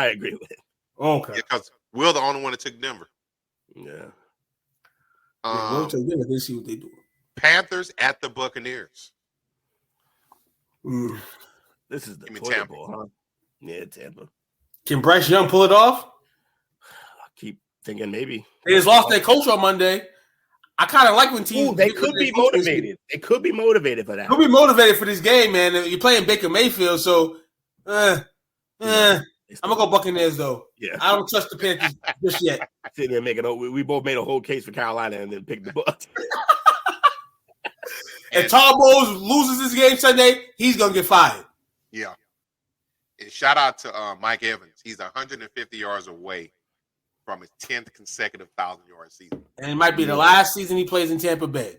agree with. Okay, because Will the only one that took Denver. Yeah. We'll take them. Let's see what they do. Panthers at the Buccaneers. This is the Tampa. Ball, huh? Yeah, Tampa. Can Bryce Young pull it off? I keep thinking maybe. They just lost their coach on Monday. I kind of like when teams. They could be motivated. They could be motivated for that. Could be motivated for this game, man. You're playing Baker Mayfield, so I'm gonna go Buccaneers though. Yeah, I don't trust the Panthers just yet. Sitting there making we both made a whole case for Carolina and then picked the Bucs. If Todd Bowles loses this game Sunday, he's gonna get fired. Yeah. And shout out to Mike Evans. He's 150 yards away from his 10th consecutive 1,000-yard season. And it might be the last season he plays in Tampa Bay.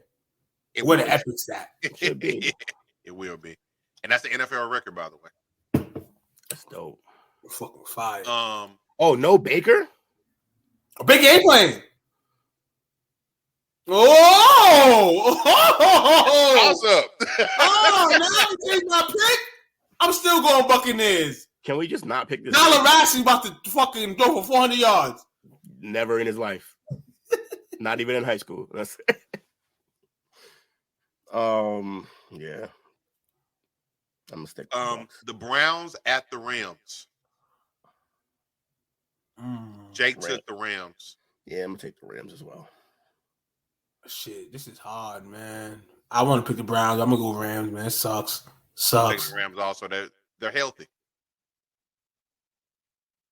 What an epic stat. It should be. It will be. And that's the NFL record, by the way. That's dope. We're fucking fired. Oh, no Baker? Baker ain't playing. Oh! Toss up. Oh, now you take my pick? I'm still going Buccaneers. Can we just not pick this? Tyler Rassey about to fucking throw for 400 yards. Never in his life. Not even in high school. That's yeah. I'm gonna stick. The Browns at the Rams. Jake took the Rams. Yeah, I'm gonna take the Rams as well. Shit, this is hard, man. I want to pick the Browns. I'm gonna go Rams, man. It sucks. Sucks. The Rams also they're healthy.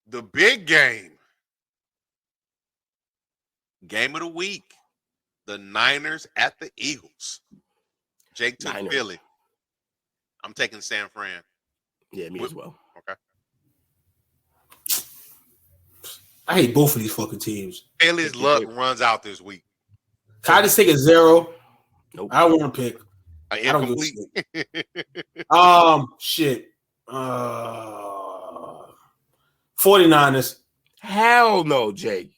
The big game. Game of the week. The Niners at the Eagles. Jake took Philly. I'm taking San Fran. Yeah, me as well. Okay. I hate both of these fucking teams. Philly's luck runs out this week. Can I just take a 0? Nope. I don't want to pick. I don't give a shit. 49ers. Hell no, Jake.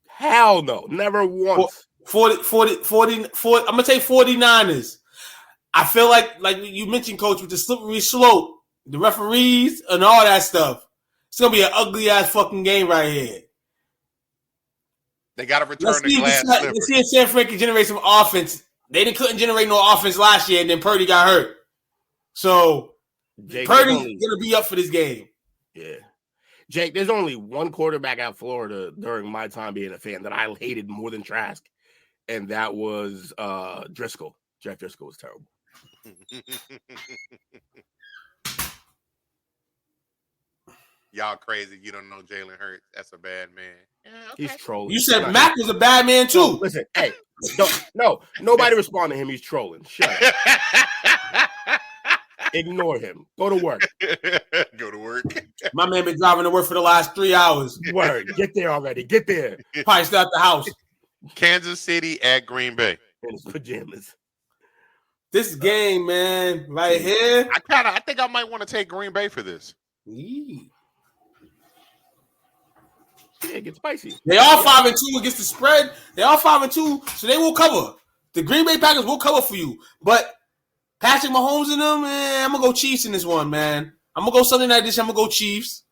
Hell no. Never once. 40, I'm going to take 49ers. I feel like you mentioned, Coach, with the slippery slope, the referees, and all that stuff. It's going to be an ugly-ass fucking game right here. They got to return the glass slipper. Let's see if San Fran can generate some offense. They couldn't generate no offense last year, and then Purdy got hurt. So, Jake, Purdy's going to be up for this game. Yeah. Jake, there's only one quarterback out of Florida during my time being a fan that I hated more than Trask, and that was Driscoll. Jack Driscoll was terrible. Y'all crazy. You don't know Jalen Hurts. That's a bad man. Yeah, okay. He's trolling. You said Mac was a bad man, too. No, listen, hey, nobody respond to him. He's trolling. Shut up. Ignore him. Go to work. Go to work. My man been driving to work for the last 3 hours. Word. Get there already. Get there. Probably still at the house. Kansas City at Green Bay. In his pajamas. This game, man, right here. I think I might want to take Green Bay for this. Yeah, get spicy. They all 5-2 against the spread. They all 5-2, so they will cover. The Green Bay Packers will cover for you. But Patrick Mahomes and them, man, I'm gonna go Chiefs in this one, man. I'm gonna go Sunday night edition. I'm gonna go Chiefs.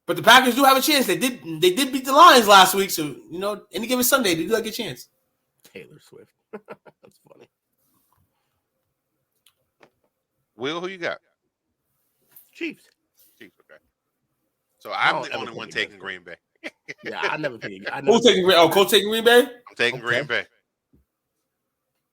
But the Packers do have a chance. They did beat the Lions last week, so any given Sunday they do have a chance. Taylor Swift. That's funny. Will, who you got? Chiefs. Okay. So I'm the only one taking Green Bay. Yeah, I never take. Who's taking Green? Oh, Coach taking Green Bay. I'm taking Green Bay.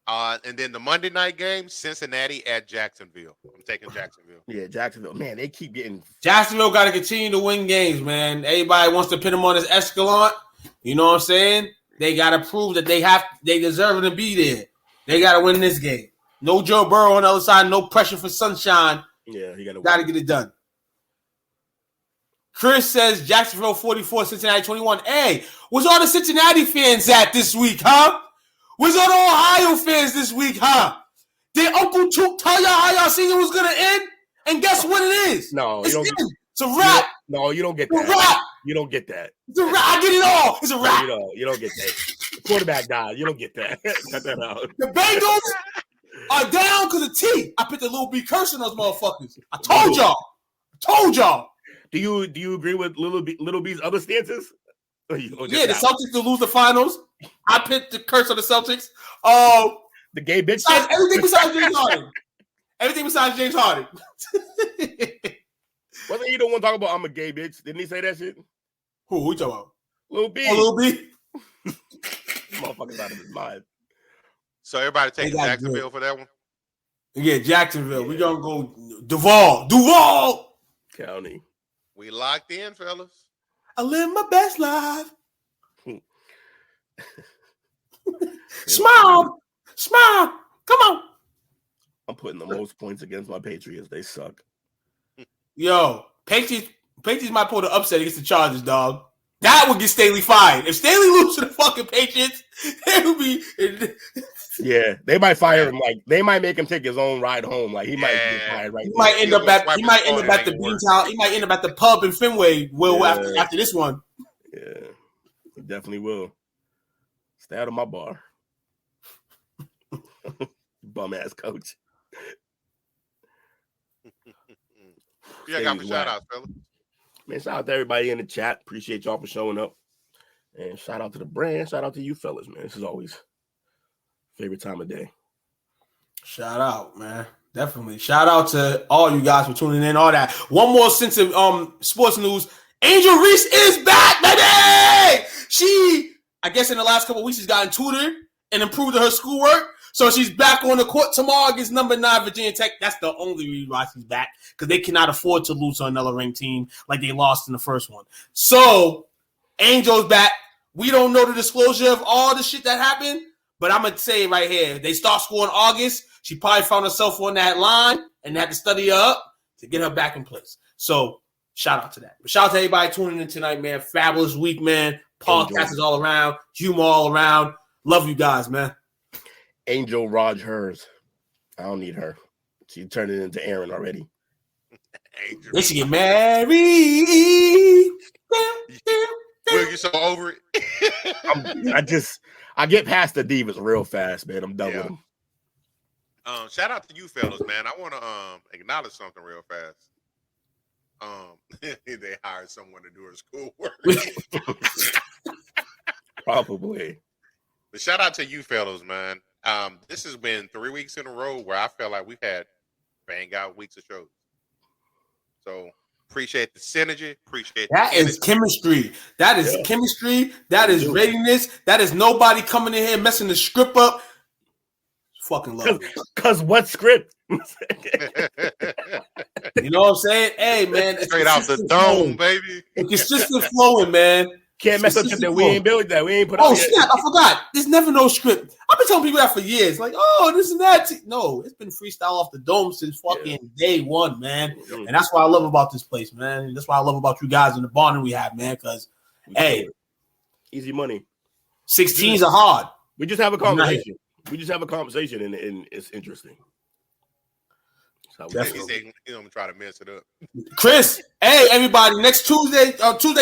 And then the Monday night game, Cincinnati at Jacksonville. I'm taking Jacksonville. Yeah, Jacksonville. Man, they keep getting. Jacksonville got to continue to win games, man. Everybody wants to pin them on this escalon. You know what I'm saying? They got to prove that they deserve to be there. They got to win this game. No Joe Burrow on the other side. No pressure for sunshine. Yeah, you got to get it done. Chris says Jacksonville 44, Cincinnati 21. Hey, where's all the Cincinnati fans at this week, huh? Where's all the Ohio fans this week, huh? Did Uncle Toot tell y'all how y'all season was going to end? And guess what it is? No, it's you don't. It's a wrap. No, you don't get It's that. a wrap. You don't get that. It's a wrap. I get it all. It's a wrap. You don't get that. The quarterback died. You don't get that. Cut that out. The Bengals are down because of T. I put the little B curse on those motherfuckers. I told y'all. Do you agree with Little B's other stances? Yeah, the Celtics to lose the finals. I picked the curse on the Celtics. The gay bitch. Everything besides James Harden. Everything besides James Harden. Wasn't he the one talking about I'm a gay bitch? Didn't he say that shit? Who you talking about? Lil B. Lil B. Motherfucker's out of his mind. So everybody taking Jacksonville for that one? Yeah, Jacksonville. Yeah. We gonna go Duval County. We locked in, fellas. I live my best life. Smile. Come on. I'm putting the most points against my Patriots. They suck. Yo, Patriots might pull the upset against the Chargers, dog. That would get Staley fired. If Staley loses to the fucking Patriots, it would be. Yeah, they might fire him. Like they might make him take his own ride home. Like he might get fired right. He might end up at the Beantown. He might end up at the pub in Fenway. After this one. Yeah, he definitely will. Stay out of my bar. Bum ass coach. Yeah, I got my shout outs, fella. Man, shout out to everybody in the chat. Appreciate y'all for showing up. And shout out to the brand. Shout out to you fellas, man. This is always favorite time of day. Shout out, man. Definitely. Shout out to all you guys for tuning in, all that. One more sense of sports news. Angel Reese is back, baby! I guess in the last couple of weeks, she's gotten tutored and improved her schoolwork. So she's back on the court tomorrow against number 9 Virginia Tech. That's the only reason why she's back, because they cannot afford to lose to another ranked team like they lost in the first one. So Angel's back. We don't know the disclosure of all the shit that happened, but I'm going to say right here, they start school in August. She probably found herself on that line and had to study her up to get her back in place. So shout out to that. But shout out to everybody tuning in tonight, man. Fabulous week, man. Podcast is all around. Humor all around. Love you guys, man. Angel Rodgers. I don't need her. She turned it into Aaron already. They should get married. Will you so over it? I get past the divas real fast, man. I'm done with them. Shout out to you fellas, man. I want to acknowledge something real fast. They hired someone to do her schoolwork. Probably. But shout out to you fellas, man. This has been 3 weeks in a row where I felt like we've had bang out weeks of shows. So appreciate the synergy. Appreciate that is chemistry. That is chemistry. That is readiness. That is nobody coming in here messing the script up. Fucking love it. Cause what script? You know what I'm saying? Hey man, straight out the dome, baby. It's consistent flowing, man. Can't mess up that we ain't built that. We ain't put out yet. Snap, I forgot. There's never no script. I've been telling people that for years. Like, this and that. No, it's been freestyle off the dome since fucking day one, man. And that's what I love about this place, man. And that's what I love about you guys and the bonding we have, man. Because, hey, easy money. 16s are hard. We just have a conversation. We just have a conversation, and it's interesting. He's going to try to mess it up. Chris, hey, everybody, next Tuesday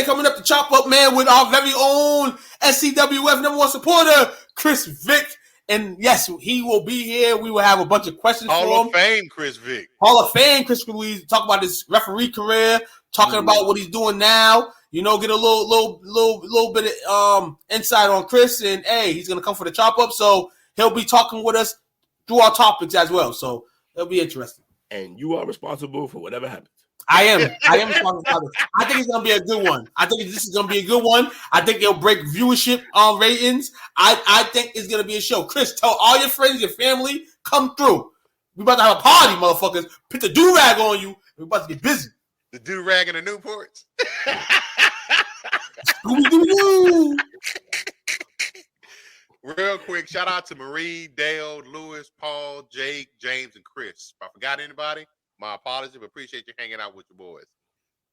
coming up to chop up, man, with our very own STWF #1 supporter, Chris Vick. And yes, he will be here. We will have a bunch of questions for him. Hall of Fame, Chris Vick. Hall of Fame, Chris Vick. We talk about his referee career, talking about what he's doing now. You know, get a little bit of insight on Chris. And, hey, he's going to come for the chop up. So he'll be talking with us through our topics as well. So it'll be interesting. And you are responsible for whatever happens. I am responsible for it. I think it's going to be a good one. I think this is going to be a good one. I think it'll break viewership ratings. I think it's going to be a show. Chris, tell all your friends, your family, come through. We about to have a party, motherfuckers. Put the do-rag on you. We're about to get busy. The do-rag in the Newports. Scooby-Doo. Real quick, shout out to Marie, Dale, Lewis, Paul, Jake, James, and Chris. If I forgot anybody, my apologies, but appreciate you hanging out with your boys.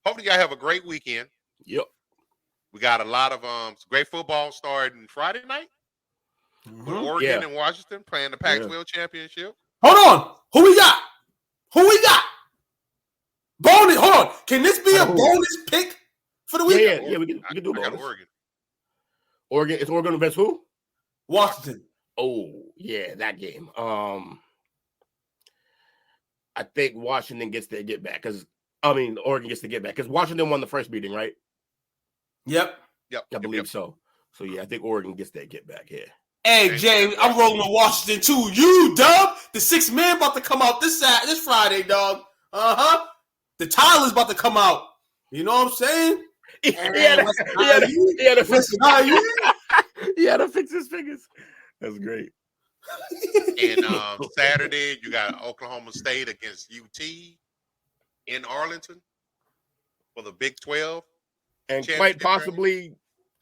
hopefully y'all have a great weekend. Yep. We got a lot of great football starting Friday night. With Oregon and Washington playing the Pac-12 championship. Hold on. Who we got? Bonus. Hold on. Can this be a bonus pick for the weekend? Yeah, we can do bonus. Oregon. Oregon. Is Oregon against who? Washington. Oh, yeah, that game. I think Washington gets their get back Oregon gets to get back because Washington won the first meeting, right? Yep. I believe so. So yeah, I think Oregon gets that get back here. Hey, Jay, I'm rolling with Washington too. You, Dub, the 6th man about to come out this Friday, dog. The Tyler's about to come out. You know what I'm saying? He had to fix his fingers. That's great. And Saturday, you got Oklahoma State against UT in Arlington for the Big 12. And quite possibly,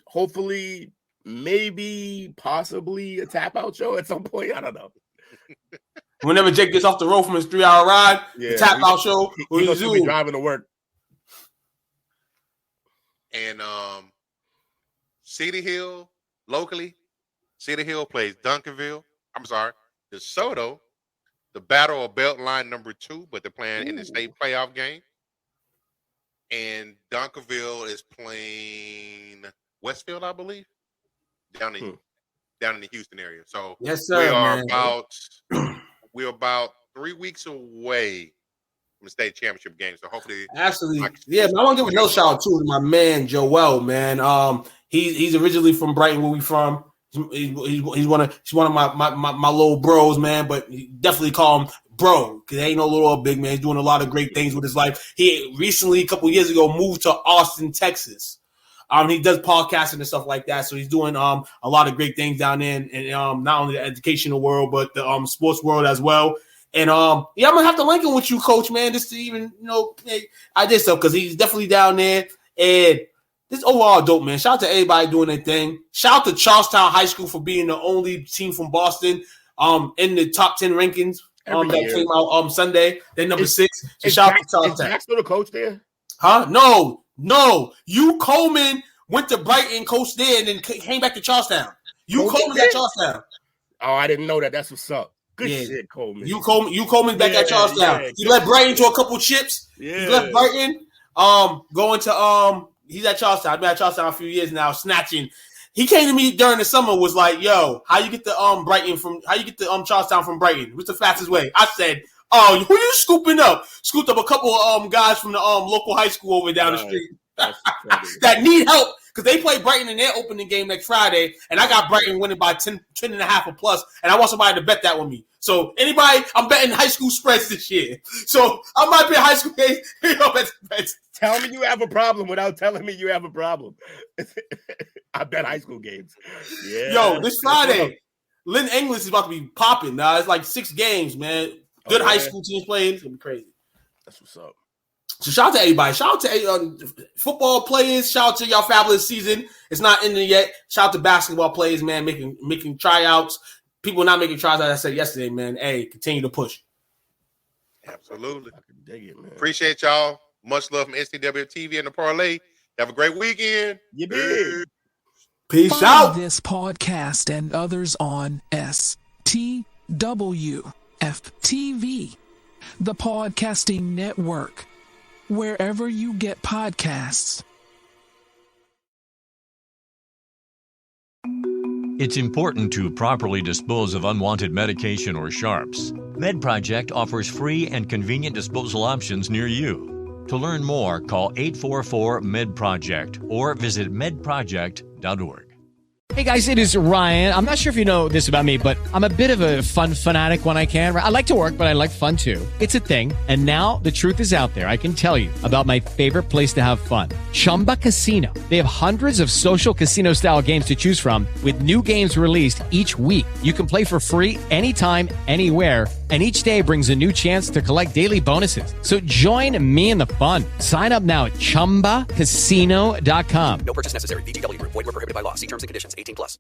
hopefully, maybe, possibly a tap-out show at some point. I don't know. Whenever Jake gets off the road from his 3-hour ride, the tap-out show will he'll be driving to work. And City Hill, locally, City Hill plays DeSoto, the Battle of Beltline number 2, but they're playing in the state playoff game. And Dunkerville is playing Westfield, I believe, down in the Houston area. So yes, sir, we're about 3 weeks away from the state championship game. So hopefully, absolutely, I want to give a no shout out to my man Joel. Man, he's originally from Brighton, where we from. He's one of my little bros, man. But definitely call him bro, because ain't no little big man. He's doing a lot of great things with his life. He recently, a couple years ago, moved to Austin, Texas. He does podcasting and stuff like that. So he's doing a lot of great things down there, and not only the educational world, but the sports world as well. And I'm gonna have to link him with you, Coach, man, just to even I did stuff because he's definitely down there. And this overall dope, man. Shout out to everybody doing their thing. Shout out to Charlestown High School for being the only team from Boston in the top 10 rankings. That came out Sunday. They're number 6. So shout out to Charlestown. Is Jack still the coach there? Huh? No. You Coleman went to Brighton, coached there, and then came back to Charlestown. You Coleman's at Charlestown. Oh, I didn't know that. That's what's up. Good shit, Coleman. You Coleman's back at Charlestown. He left Brighton to a couple chips. Yeah. He left Brighton. Going to he's at Charlestown. I've been at Charlestown a few years now, snatching. He came to me during the summer, was like, yo, how you get the Charlestown from Brighton? What's the fastest way? I said, oh, who you scooping up? Scooped up a couple of guys from the local high school over down the street that need help because they play Brighton in their opening game next Friday, and I got Brighton winning by 10 and a half or plus, and I want somebody to bet that with me. So anybody, I'm betting high school spreads this year. So I might be a high school game. Tell me you have a problem without telling me you have a problem. I bet high school games. Yeah. Yo, this Friday, Lynn English is about to be popping now. It's like 6 games, man. Good high school teams playing. It's gonna be crazy. That's what's up. So shout out to everybody. Shout out to football players. Shout out to y'all fabulous season. It's not ending yet. Shout out to basketball players, man, making tryouts. People not making tryouts, as I said yesterday, man. Hey, continue to push. Absolutely. I can dig it, man. Appreciate y'all. Much love from STWF-TV and The Parlay. Have a great weekend. You did. Peace out. This podcast and others on STWF-TV, the Podcasting Network, wherever you get podcasts. It's important to properly dispose of unwanted medication or sharps. MedProject offers free and convenient disposal options near you. To learn more, call 844-MED-PROJECT or visit medproject.org. Hey guys, it is Ryan. I'm not sure if you know this about me, but I'm a bit of a fun fanatic when I can. I like to work, but I like fun too. It's a thing. And now the truth is out there. I can tell you about my favorite place to have fun. Chumba Casino. They have hundreds of social casino style games to choose from with new games released each week. You can play for free anytime, anywhere. And each day brings a new chance to collect daily bonuses. So join me in the fun. Sign up now at ChumbaCasino.com. No purchase necessary. VGW Group. Void where prohibited by law. See terms and conditions. 18+.